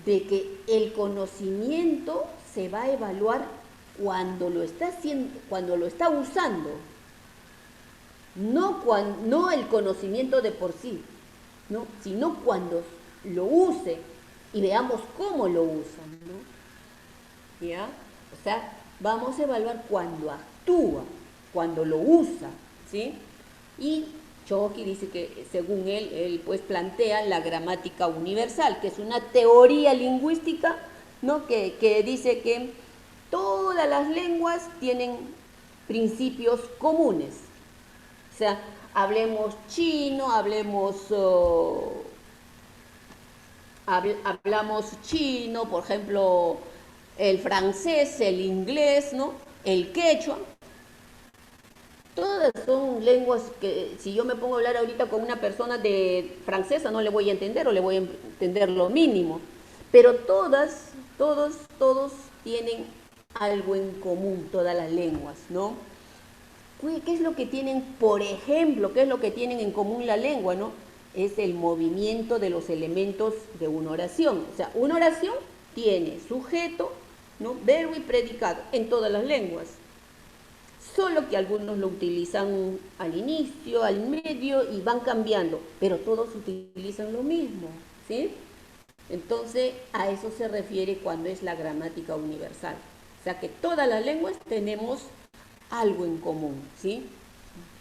De que el conocimiento se va a evaluar cuando lo está haciendo, cuando lo está usando, no el conocimiento de por sí, ¿no? Sino cuando lo use y veamos cómo lo usa, ¿no? ¿Ya? O sea, vamos a evaluar cuando actúa, cuando lo usa, ¿sí? Y Chomsky dice que, según él pues plantea la gramática universal, que es una teoría lingüística, ¿no? que dice que todas las lenguas tienen principios comunes. O sea, hablemos chino, hablamos chino, por ejemplo, el francés, el inglés, ¿no? El quechua. Todas son lenguas que si yo me pongo a hablar ahorita con una persona de francesa no le voy a entender o le voy a entender lo mínimo. Pero todos tienen algo en común, todas las lenguas, ¿no? ¿Qué es lo que tienen, por ejemplo, qué es lo que tienen en común la lengua, ¿no? Es el movimiento de los elementos de una oración. O sea, una oración tiene sujeto, ¿no? Verbo y predicado en todas las lenguas. Solo que algunos lo utilizan al inicio, al medio y van cambiando, pero todos utilizan lo mismo, ¿sí? Entonces, a eso se refiere cuando es la gramática universal. O sea que todas las lenguas tenemos algo en común, ¿sí?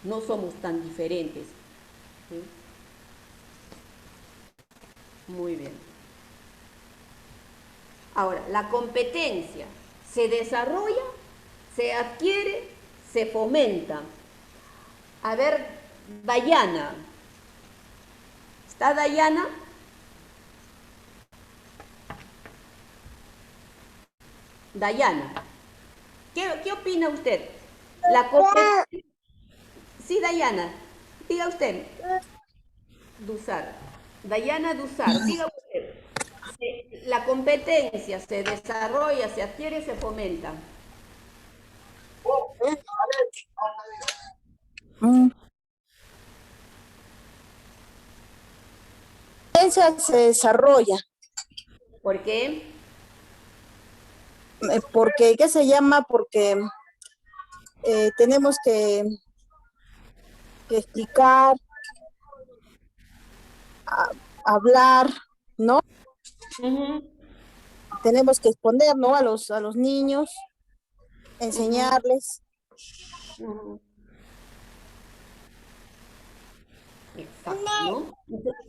No somos tan diferentes, ¿sí? Muy bien. Ahora, la competencia se desarrolla, se adquiere, se fomenta. A ver, Dayana. ¿Está Dayana? Dayana. ¿Qué opina usted? La competencia. Sí, Dayana. Diga usted. Dusar. Dayana Dusar. Diga usted. La competencia se desarrolla, se adquiere, se fomenta. Se desarrolla. ¿Por qué? Porque, ¿qué se llama? Porque tenemos que explicar, hablar, ¿no? Tenemos que exponer, ¿no? A los niños, enseñarles. Exacto, ¿no?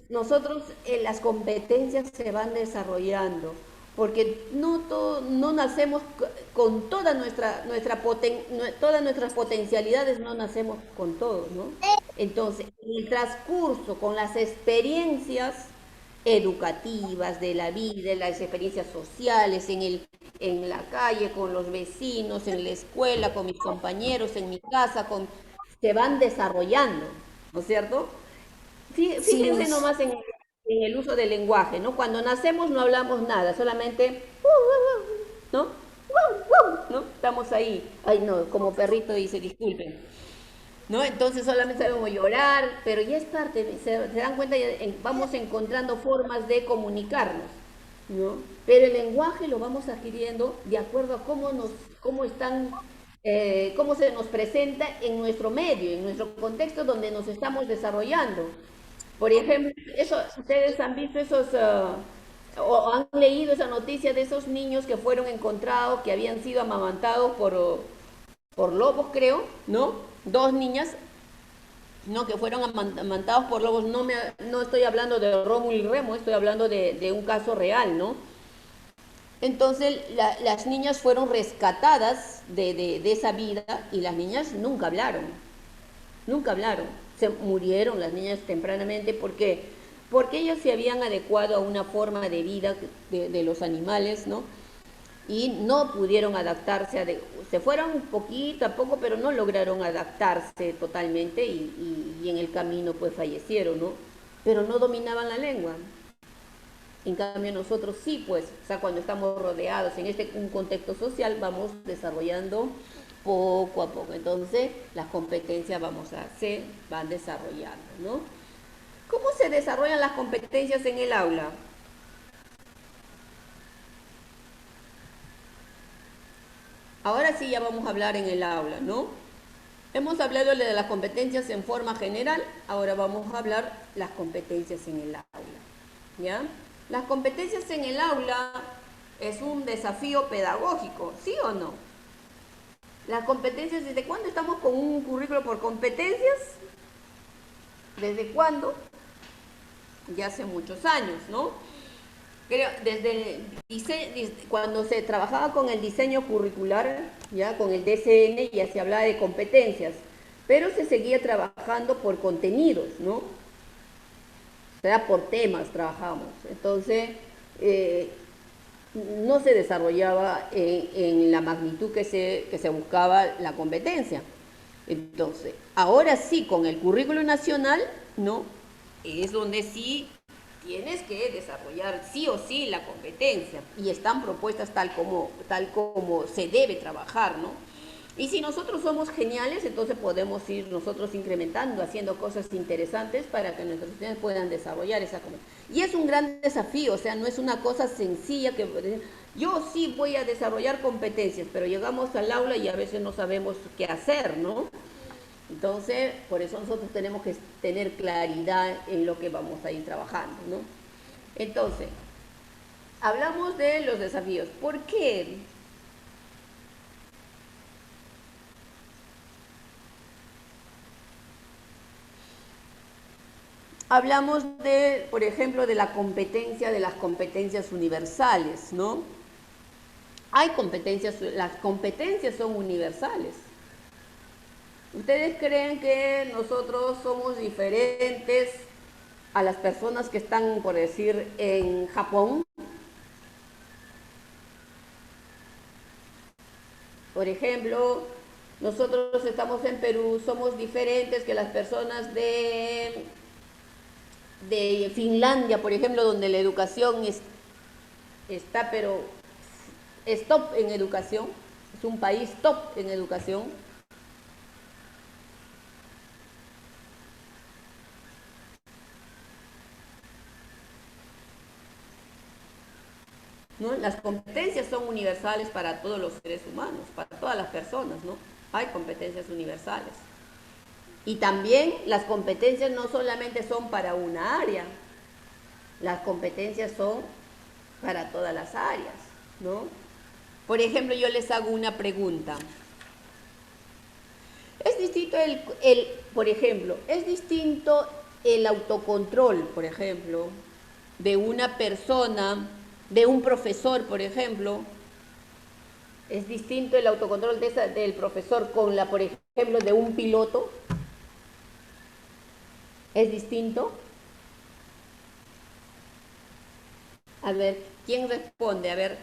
Nosotros las competencias se van desarrollando, porque no nacemos con todas nuestras potencialidades, no nacemos con todo, ¿no? Entonces, en el transcurso, con las experiencias educativas de la vida, las experiencias sociales, en la calle, con los vecinos, en la escuela, con mis compañeros, en mi casa, se van desarrollando, ¿no es cierto? Fíjense nomás en el uso del lenguaje, ¿no? Cuando nacemos no hablamos nada, solamente, ¿no? ¿No? Estamos ahí, ay no, como perrito dice, disculpen, ¿no? Entonces solamente sabemos llorar, pero ya es parte, se dan cuenta, vamos encontrando formas de comunicarnos, ¿no? Pero el lenguaje lo vamos adquiriendo de acuerdo a cómo se nos presenta en nuestro medio, en nuestro contexto donde nos estamos desarrollando. Por ejemplo, eso, ustedes han visto esos, o han leído esa noticia de esos niños que fueron encontrados, que habían sido amamantados por lobos, creo, ¿no? Dos niñas, ¿no? Que fueron amamantados por lobos. No estoy hablando de Rómulo y Remo, estoy hablando de un caso real, ¿no? Entonces las niñas fueron rescatadas de esa vida y las niñas nunca hablaron, se murieron las niñas tempranamente porque ellas se habían adecuado a una forma de vida de los animales, ¿no? Y no pudieron adaptarse, se fueron poquito a poco, pero no lograron adaptarse totalmente y en el camino pues fallecieron, ¿no? Pero no dominaban la lengua. En cambio nosotros sí, pues, o sea, cuando estamos rodeados en un contexto social, vamos desarrollando poco a poco. Entonces, las competencias se van desarrollando, ¿no? ¿Cómo se desarrollan las competencias en el aula? Ahora sí ya vamos a hablar en el aula, ¿no? Hemos hablado de las competencias en forma general, ahora vamos a hablar las competencias en el aula, ¿ya? Las competencias en el aula es un desafío pedagógico, ¿sí o no? Las competencias, ¿desde cuándo estamos con un currículo por competencias? ¿Desde cuándo? Ya hace muchos años, ¿no? Creo, cuando se trabajaba con el diseño curricular, ya con el DCN, ya se hablaba de competencias, pero se seguía trabajando por contenidos, ¿no? O sea, por temas trabajamos. Entonces, no se desarrollaba en la magnitud que se buscaba la competencia. Entonces, ahora sí, con el currículo nacional, ¿no? Es donde sí tienes que desarrollar sí o sí la competencia y están propuestas tal como se debe trabajar, ¿no? Y si nosotros somos geniales, entonces podemos ir nosotros incrementando, haciendo cosas interesantes para que nuestros estudiantes puedan desarrollar esa competencia. Y es un gran desafío, o sea, no es una cosa sencilla que yo sí voy a desarrollar competencias, pero llegamos al aula y a veces no sabemos qué hacer, ¿no? Entonces, por eso nosotros tenemos que tener claridad en lo que vamos a ir trabajando, ¿no? Entonces, hablamos de los desafíos. ¿Por qué? Hablamos de, por ejemplo, de la competencia, de las competencias universales, ¿no? Hay competencias, las competencias son universales. ¿Ustedes creen que nosotros somos diferentes a las personas que están, por decir, en Japón? Por ejemplo, nosotros estamos en Perú, somos diferentes que las personas de Finlandia, por ejemplo, donde la educación está, pero es top en educación, es un país top en educación. ¿No? Las competencias son universales para todos los seres humanos, para todas las personas, ¿no? Hay competencias universales. Y también las competencias no solamente son para una área, las competencias son para todas las áreas, ¿no? Por ejemplo, yo les hago una pregunta. Es distinto por ejemplo, es distinto el autocontrol, por ejemplo, de una persona, de un profesor, por ejemplo. Es distinto el autocontrol del profesor con por ejemplo, de un piloto. ¿Es distinto? A ver, ¿quién responde? A ver,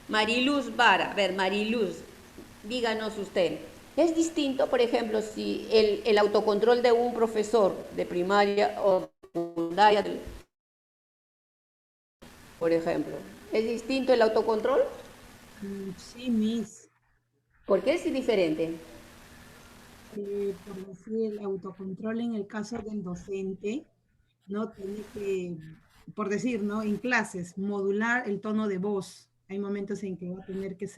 Mariluz Vara. A ver, Mariluz, díganos usted. ¿Es distinto, por ejemplo, si el autocontrol de un profesor de primaria o secundaria, por ejemplo? ¿Es distinto el autocontrol? Sí, Miss. ¿Por qué es diferente? Por decir, el autocontrol en el caso del docente, ¿no? Tiene que, por decir, ¿no? En clases, modular el tono de voz. Hay momentos en que va a tener que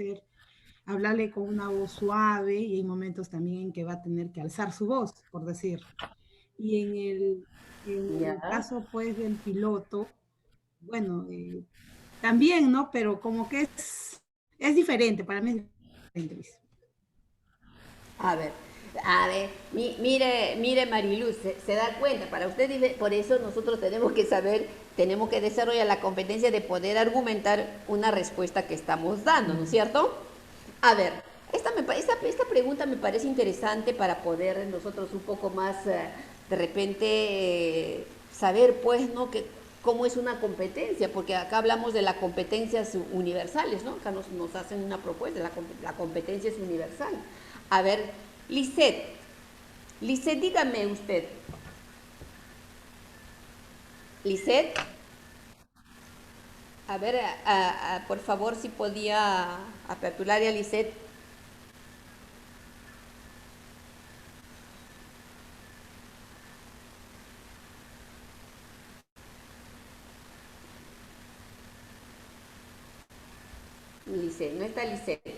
hablarle con una voz suave y hay momentos también en que va a tener que alzar su voz, por decir. y en Ya. el caso pues del piloto, bueno, también, ¿no? Pero como que es diferente, para mí es diferente, Luis. A ver, mire Mariluz, se da cuenta, para usted, por eso nosotros tenemos que saber, tenemos que desarrollar la competencia de poder argumentar una respuesta que estamos dando, ¿no es cierto? A ver, esta pregunta me parece interesante para poder nosotros un poco más, de repente, saber, pues, ¿no? Cómo es una competencia, porque acá hablamos de las competencias universales, ¿no? Acá nos hacen una propuesta, la competencia es universal. A ver, Lisette, dígame usted. Lisette, a ver, por favor, si podía aperturar a Lisette. Lisette, no está Lisette.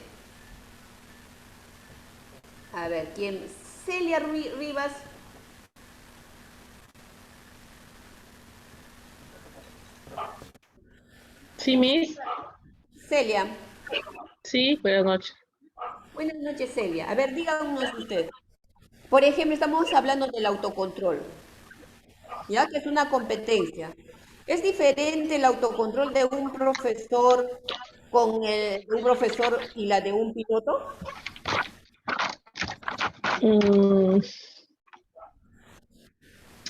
A ver, ¿quién? Celia Rivas. Sí, Miss. Celia. Sí, buenas noches. Buenas noches, Celia. A ver, díganos usted. Por ejemplo, estamos hablando del autocontrol, ¿ya? Que es una competencia. ¿Es diferente el autocontrol de un profesor de un profesor y la de un piloto?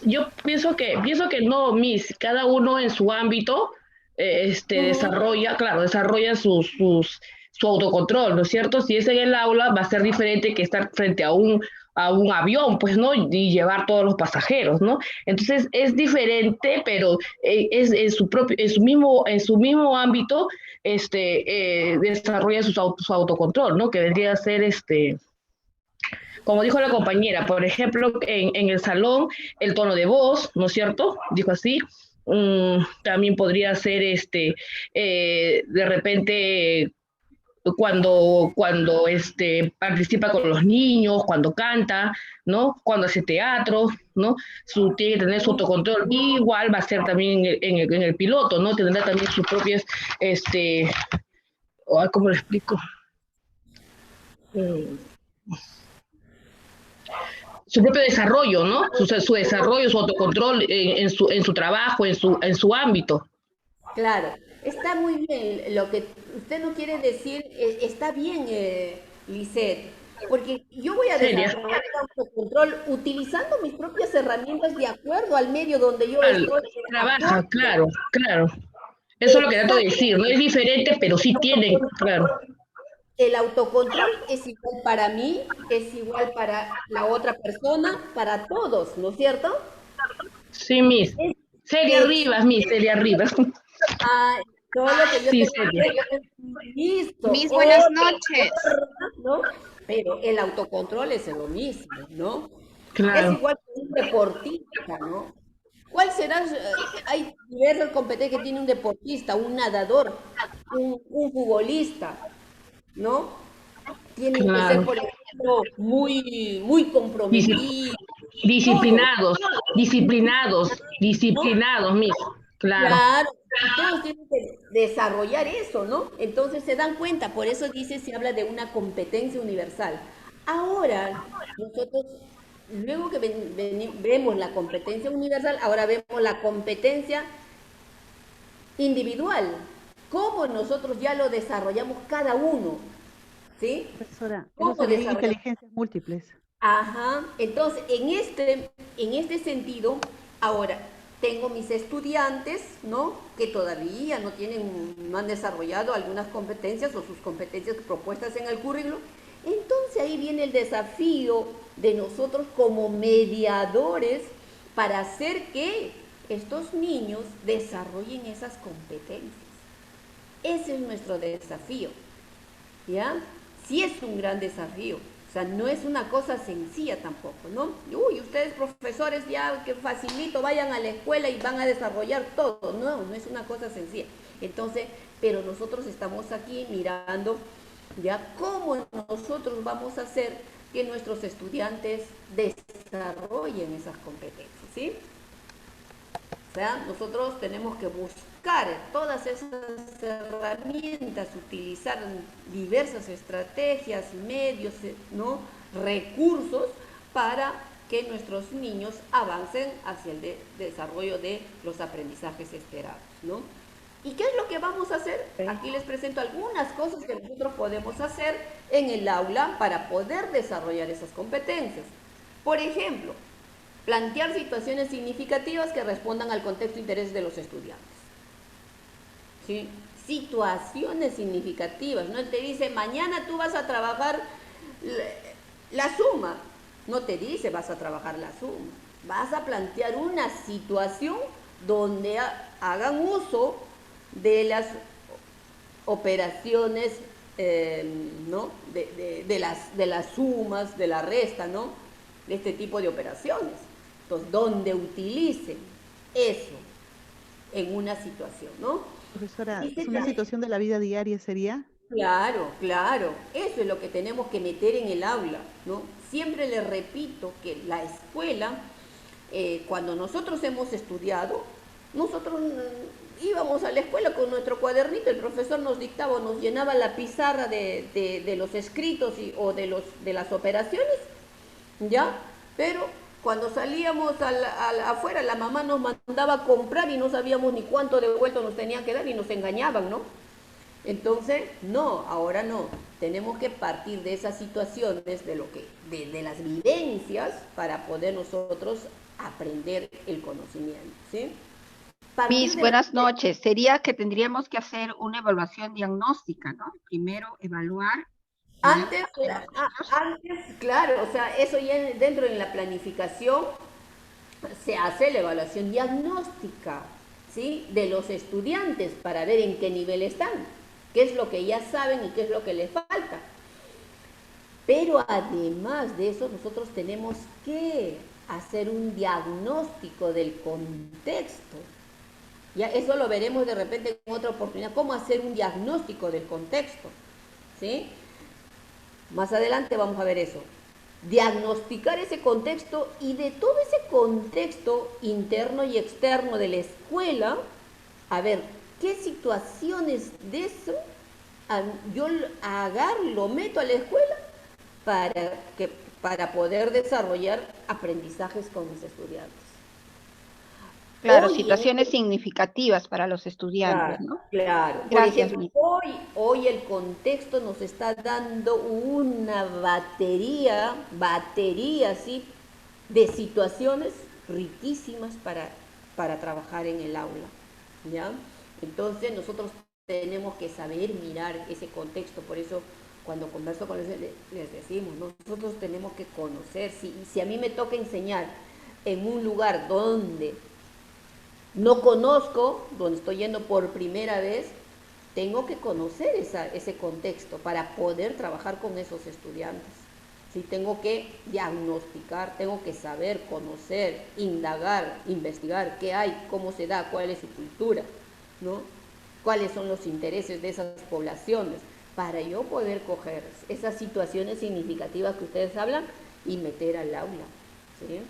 Yo pienso que no, Miss. Cada uno en su ámbito desarrolla su autocontrol, ¿no es cierto? Si es en el aula, va a ser diferente que estar frente a un avión, pues, ¿no? Y llevar todos los pasajeros, ¿no? Entonces es diferente, pero es en su mismo ámbito, desarrolla su autocontrol, ¿no? Que vendría a ser como dijo la compañera, por ejemplo, en el salón, el tono de voz, ¿no es cierto? Dijo así. También podría ser de repente cuando participa con los niños, cuando canta, ¿no? Cuando hace teatro, ¿no? Tiene que tener su autocontrol. Y igual va a ser también en el piloto, ¿no? Tendrá también sus propias, ¿cómo lo explico? Su propio desarrollo, ¿no? Su desarrollo, su autocontrol en su trabajo, en su ámbito. Claro, está muy bien. Lo que usted no quiere decir, está bien, Lisette, porque yo voy a desarrollar el autocontrol utilizando mis propias herramientas de acuerdo al medio donde yo estoy. Trabaja, claro. Eso es lo que trato de decir, no es diferente, pero sí tienen, claro. El autocontrol es igual para mí, es igual para la otra persona, para todos, ¿no es cierto? Sí, Miss. Celia Rivas, Miss, Celia Rivas. Todo lo que yo Sí, listo. Miss, buenas noches. ¿No? Pero el autocontrol es lo mismo, ¿no? Claro. Es igual que un deportista, ¿no? ¿Cuál será? Hay diversas competencias que tiene un deportista, un nadador, un futbolista, ¿no? Tienen que ser, por ejemplo, muy comprometidos. Disciplinados, Miss. Claro. Todos tienen que desarrollar eso, ¿no? Entonces se dan cuenta, por eso se habla de una competencia universal. Ahora, nosotros, luego que vemos la competencia universal, ahora vemos la competencia individual. Cómo nosotros ya lo desarrollamos cada uno, ¿sí? Profesora, eso sería inteligencias múltiples. Ajá, entonces en este sentido, ahora tengo mis estudiantes, ¿no? Que todavía no han desarrollado algunas competencias o sus competencias propuestas en el currículo. Entonces ahí viene el desafío de nosotros como mediadores para hacer que estos niños desarrollen esas competencias. Ese es nuestro desafío, ¿ya? Sí es un gran desafío. O sea, no es una cosa sencilla tampoco, ¿no? Uy, ustedes profesores ya que facilito, vayan a la escuela y van a desarrollar todo. No es una cosa sencilla. Entonces, pero nosotros estamos aquí mirando ya cómo nosotros vamos a hacer que nuestros estudiantes desarrollen esas competencias, ¿sí? O sea, nosotros tenemos que buscar todas esas herramientas, utilizar diversas estrategias, medios, ¿no? Recursos para que nuestros niños avancen hacia el desarrollo de los aprendizajes esperados, ¿no? ¿Y qué es lo que vamos a hacer? Aquí les presento algunas cosas que nosotros podemos hacer en el aula para poder desarrollar esas competencias. Por ejemplo, plantear situaciones significativas que respondan al contexto e interés de los estudiantes. ¿Sí? Situaciones significativas, no te dice, mañana tú vas a trabajar la suma. No te dice, vas a trabajar la suma. Vas a plantear una situación donde hagan uso de las operaciones, ¿no? de las sumas, de la resta, ¿no? De este tipo de operaciones. Entonces, donde utilicen eso en una situación, ¿no? Profesora, ¿es una situación de la vida diaria sería? Claro, claro. Eso es lo que tenemos que meter en el aula, ¿no? Siempre les repito que la escuela, cuando nosotros hemos estudiado, nosotros íbamos a la escuela con nuestro cuadernito, el profesor nos dictaba, nos llenaba la pizarra de los escritos o de las operaciones, ¿ya? Pero cuando salíamos afuera, la mamá nos mandaba a comprar y no sabíamos ni cuánto de vuelto nos tenían que dar y nos engañaban, ¿no? Entonces, no, ahora no. Tenemos que partir de esas situaciones, de las vivencias, para poder nosotros aprender el conocimiento, ¿sí? Miss, buenas noches. Sería que tendríamos que hacer una evaluación diagnóstica, ¿no? Primero evaluar. Antes, claro, o sea, eso ya dentro de la planificación se hace la evaluación diagnóstica, ¿sí? De los estudiantes para ver en qué nivel están, qué es lo que ya saben y qué es lo que les falta. Pero además de eso, nosotros tenemos que hacer un diagnóstico del contexto. Ya eso lo veremos de repente en otra oportunidad, cómo hacer un diagnóstico del contexto, ¿sí? Más adelante vamos a ver eso. Diagnosticar ese contexto y de todo ese contexto interno y externo de la escuela, a ver, ¿qué situaciones de eso yo lo meto a la escuela para poder desarrollar aprendizajes con mis estudiantes? Claro, situaciones significativas para los estudiantes, Claro, ¿no? claro. Gracias, Por ejemplo, hoy el contexto nos está dando una batería, ¿sí? De situaciones riquísimas para trabajar en el aula, ¿ya? Entonces nosotros tenemos que saber mirar ese contexto, por eso cuando converso con ellos les decimos, nosotros tenemos que conocer, si a mí me toca enseñar en un lugar donde no conozco, donde estoy yendo por primera vez, tengo que conocer ese contexto para poder trabajar con esos estudiantes. ¿Sí? Tengo que diagnosticar, tengo que saber, conocer, indagar, investigar qué hay, cómo se da, cuál es su cultura, ¿no? Cuáles son los intereses de esas poblaciones, para yo poder coger esas situaciones significativas que ustedes hablan y meter al aula, ¿sí?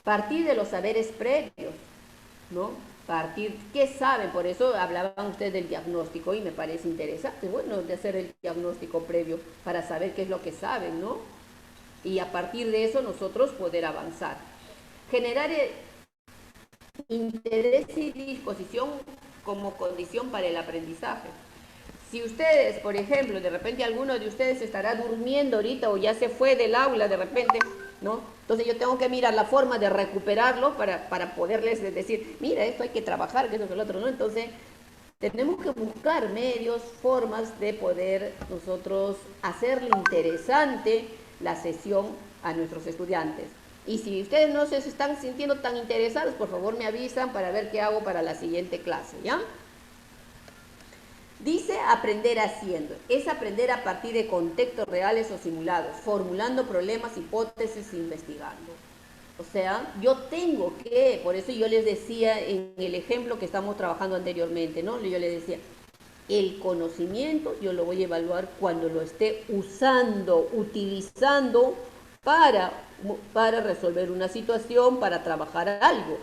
Partir de los saberes previos, ¿no? Partir, ¿qué saben? Por eso hablaban ustedes del diagnóstico y me parece interesante, bueno, de hacer el diagnóstico previo para saber qué es lo que saben, ¿no? Y a partir de eso nosotros poder avanzar. Generar interés y disposición como condición para el aprendizaje. Si ustedes, por ejemplo, de repente alguno de ustedes estará durmiendo ahorita o ya se fue del aula de repente, ¿no? Entonces yo tengo que mirar la forma de recuperarlo para poderles decir, mira, esto hay que trabajar, que esto que el otro, ¿no? Entonces tenemos que buscar medios, formas de poder nosotros hacerle interesante la sesión a nuestros estudiantes. Y si ustedes no se están sintiendo tan interesados, por favor me avisan para ver qué hago para la siguiente clase, ¿ya? Dice aprender haciendo, es aprender a partir de contextos reales o simulados, formulando problemas, hipótesis e investigando. O sea, yo tengo que, por eso yo les decía en el ejemplo que estamos trabajando anteriormente, ¿no? Yo les decía, el conocimiento yo lo voy a evaluar cuando lo esté usando, utilizando para resolver una situación, para trabajar algo.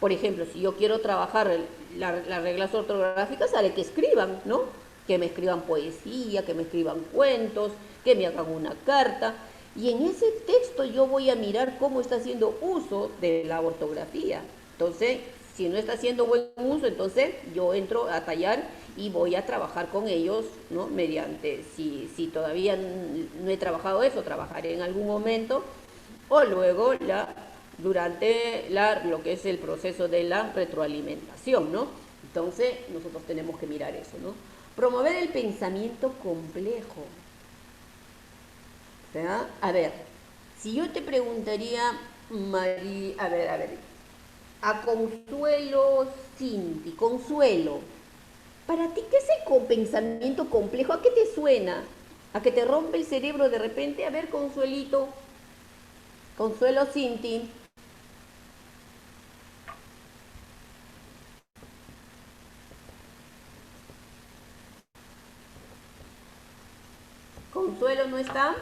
Por ejemplo, si yo quiero trabajar las reglas ortográficas, haré que escriban, ¿no? Que me escriban poesía, que me escriban cuentos, que me hagan una carta. Y en ese texto yo voy a mirar cómo está haciendo uso de la ortografía. Entonces, si no está haciendo buen uso, entonces yo entro a tallar y voy a trabajar con ellos, ¿no? Mediante, si todavía no he trabajado eso, trabajaré en algún momento, o luego durante lo que es el proceso de la retroalimentación, ¿no? Entonces, nosotros tenemos que mirar eso, ¿no? Promover el pensamiento complejo. ¿Verdad? A ver, si yo te preguntaría, a Consuelo Cinti, Consuelo, ¿para ti qué es el pensamiento complejo? ¿A qué te suena? ¿A que te rompe el cerebro de repente? A ver, Consuelito, Consuelo Cinti. ¿Consuelo no está?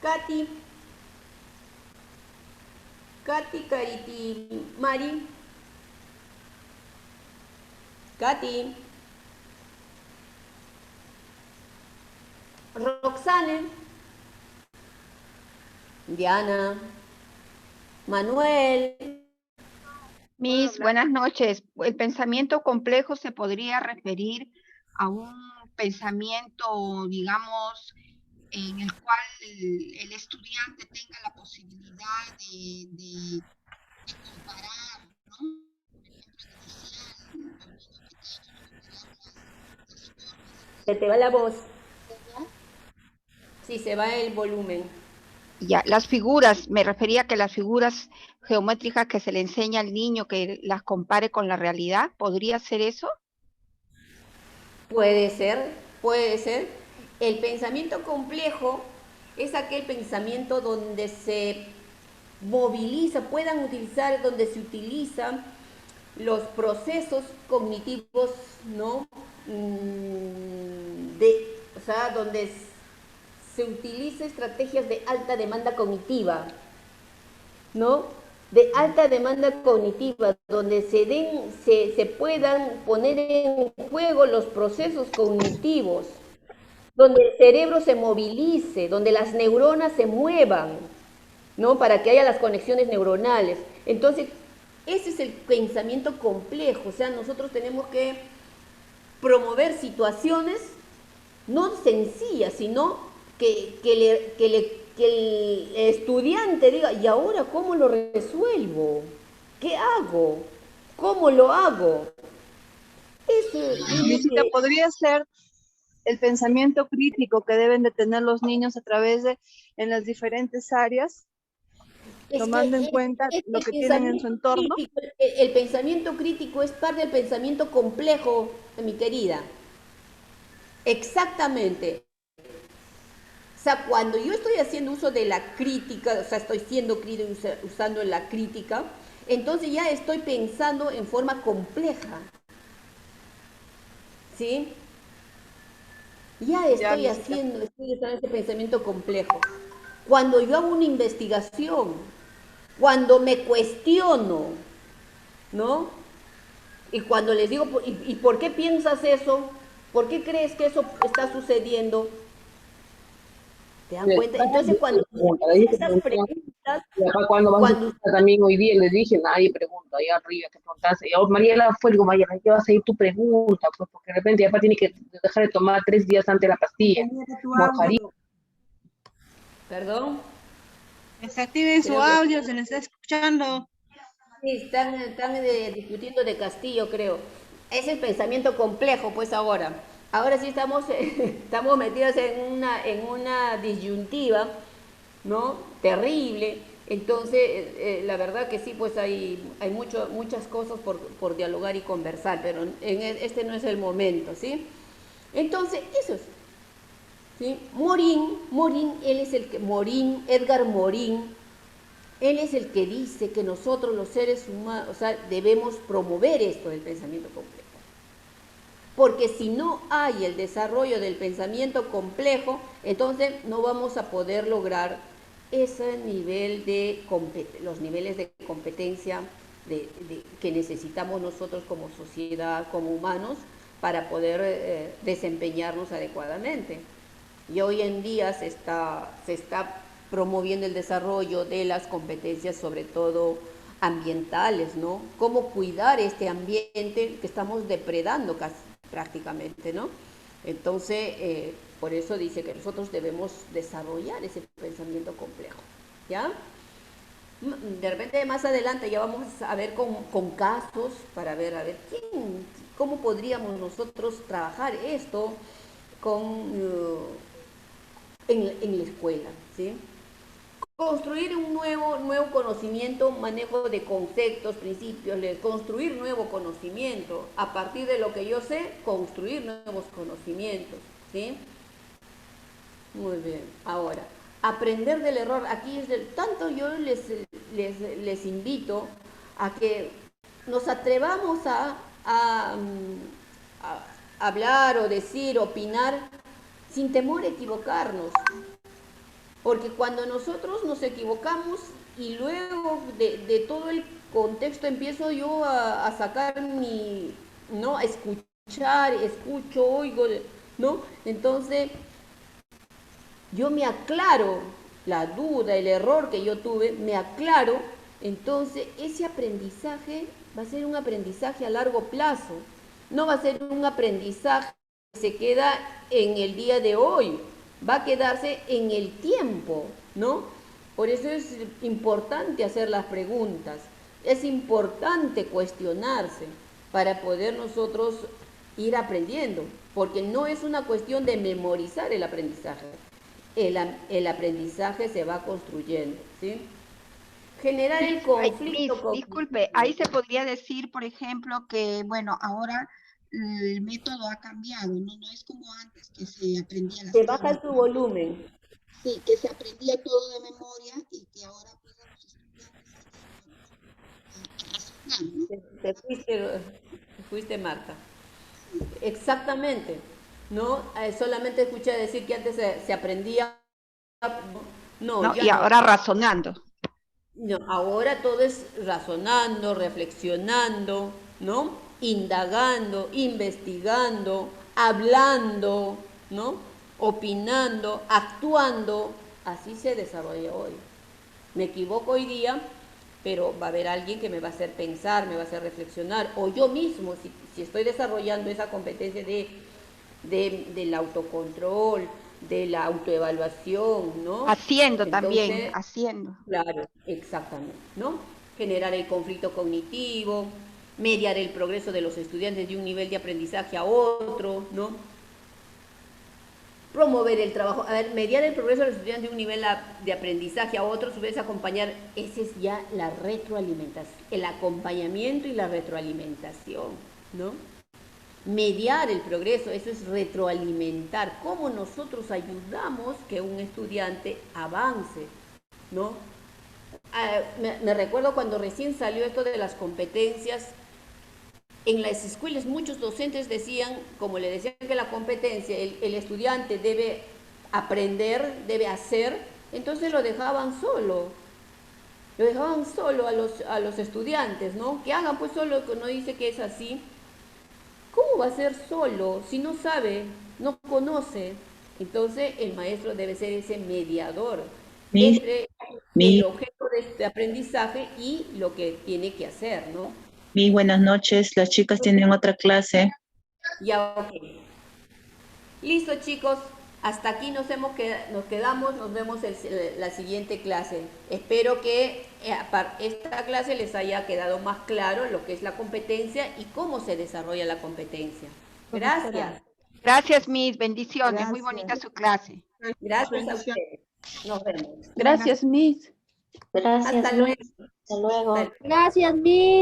Katy, Cariti, Mari, Katy, Roxane, Diana, Manuel. Miss, buenas noches. El pensamiento complejo se podría referir a un pensamiento, digamos, en el cual el estudiante tenga la posibilidad de comparar, ¿no? Se te va la voz. Sí, se va el volumen. Ya, las figuras, me refería a que las figuras geométricas que se le enseña al niño, que las compare con la realidad, ¿podría ser eso? Puede ser, puede ser. El pensamiento complejo es aquel pensamiento donde se moviliza, donde se utilizan los procesos cognitivos, ¿no? O sea, donde se utiliza estrategias de alta demanda cognitiva, ¿no? De alta demanda cognitiva, donde se puedan poner en juego los procesos cognitivos, donde el cerebro se movilice, donde las neuronas se muevan, ¿no? Para que haya las conexiones neuronales. Entonces, ese es el pensamiento complejo, o sea, nosotros tenemos que promover situaciones no sencillas, sino que el estudiante diga, ¿y ahora cómo lo resuelvo? ¿Qué hago? ¿Cómo lo hago? Visita, podría ser el pensamiento crítico que deben de tener los niños a través de, en las diferentes áreas, tomando en cuenta lo que tienen en su entorno. El pensamiento crítico es parte del pensamiento complejo, mi querida. Exactamente. O sea, cuando yo estoy haciendo uso de la crítica, o sea, estoy siendo crítico usando la crítica, entonces ya estoy pensando en forma compleja. ¿Sí? Ya estoy usando ese pensamiento complejo. Cuando yo hago una investigación, cuando me cuestiono, ¿no? Y cuando les digo, ¿y por qué piensas eso? ¿Por qué crees que eso está sucediendo? ¿Te dan cuenta? Entonces, cuando esas preguntas... Cuando también hoy día les dije, nadie pregunta, ahí arriba, que preguntaste. Y Mariela fue, digo, Mariela, ¿qué va a seguir tu pregunta? Pues porque de repente ya tiene que dejar de tomar 3 días antes la pastilla. ¿Perdón? Desactiven su audio, se les está escuchando. Sí, están discutiendo de Castillo, creo. Es el pensamiento complejo, pues ahora. Ahora sí estamos metidos en una disyuntiva, ¿no? Terrible. Entonces, la verdad que sí, pues hay muchas cosas por dialogar y conversar, pero este no es el momento, ¿sí? Entonces, eso es. ¿Sí? Morín, él es Edgar Morín, Él es el que dice que nosotros los seres humanos, o sea, debemos promover esto del pensamiento complejo. Porque si no hay el desarrollo del pensamiento complejo, entonces no vamos a poder lograr ese nivel de los niveles de competencia que necesitamos nosotros como sociedad, como humanos, para poder desempeñarnos adecuadamente. Y hoy en día se está promoviendo el desarrollo de las competencias, sobre todo ambientales, ¿no? Cómo cuidar este ambiente que estamos depredando casi prácticamente, ¿no? Entonces, por eso dice que nosotros debemos desarrollar ese pensamiento complejo, ¿ya? De repente más adelante ya vamos a ver con casos para ver, a ver, cómo podríamos nosotros trabajar esto en la escuela, ¿sí? Construir un nuevo conocimiento, manejo de conceptos, principios, construir nuevo conocimiento. A partir de lo que yo sé, construir nuevos conocimientos, ¿sí? Muy bien. Ahora, aprender del error. Aquí es tanto yo les invito a que nos atrevamos a hablar o decir, opinar, sin temor a equivocarnos. Porque cuando nosotros nos equivocamos y luego de todo el contexto empiezo yo a sacar ¿no? A escuchar, escucho, oigo, ¿no? Entonces, yo me aclaro la duda, el error que yo tuve, me aclaro, entonces ese aprendizaje va a ser un aprendizaje a largo plazo, no va a ser un aprendizaje que se queda en el día de hoy, va a quedarse en el tiempo, ¿no? Por eso es importante hacer las preguntas, es importante cuestionarse para poder nosotros ir aprendiendo, porque no es una cuestión de memorizar el aprendizaje, el aprendizaje se va construyendo, ¿sí? Generar el conflicto. Disculpe, ahí se podría decir, por ejemplo, que, bueno, ahora el método ha cambiado, no es como antes que se aprendía las Se baja su volumen. Sí, que se aprendía todo de memoria y que ahora pues a los estudiantes Te fuiste, Marta. Exactamente, ¿no? Solamente escuché decir que antes se aprendía, no, y ahora razonando. No, ahora todo es razonando, reflexionando, ¿no? Indagando, investigando, hablando, ¿no? Opinando, actuando. Así se desarrolla hoy. Me equivoco hoy día, pero va a haber alguien que me va a hacer pensar, me va a hacer reflexionar, o yo mismo, si estoy desarrollando esa competencia del autocontrol, de la autoevaluación, ¿no? Haciendo. Claro, exactamente, ¿no? Generar el conflicto cognitivo, mediar el progreso de los estudiantes de un nivel de aprendizaje a otro, ¿no? Promover el trabajo, mediar el progreso de los estudiantes de un nivel de aprendizaje a otro, a su vez acompañar, esa es ya la retroalimentación, el acompañamiento y la retroalimentación, ¿no? Mediar el progreso, eso es retroalimentar, cómo nosotros ayudamos que un estudiante avance, ¿no? Me recuerdo cuando recién salió esto de las competencias, en las escuelas muchos docentes decían, como le decían que la competencia, el estudiante debe aprender, debe hacer, entonces lo dejaban solo a los estudiantes, ¿no? Que hagan pues solo, que no dice que es así. ¿Cómo va a ser solo si no sabe, no conoce? Entonces el maestro debe ser ese mediador entre el objeto de aprendizaje y lo que tiene que hacer, ¿no? Buenas noches, las chicas tienen otra clase. Ya, ok. Listo, chicos, hasta aquí nos quedamos, nos vemos la siguiente clase. Espero que esta clase les haya quedado más claro lo que es la competencia y cómo se desarrolla la competencia. Gracias. Gracias, Miss, bendiciones, gracias. Muy bonita su clase. Gracias a ustedes. Nos vemos. Gracias, Miss. Gracias. Hasta luego. Hasta luego. Gracias, Miss.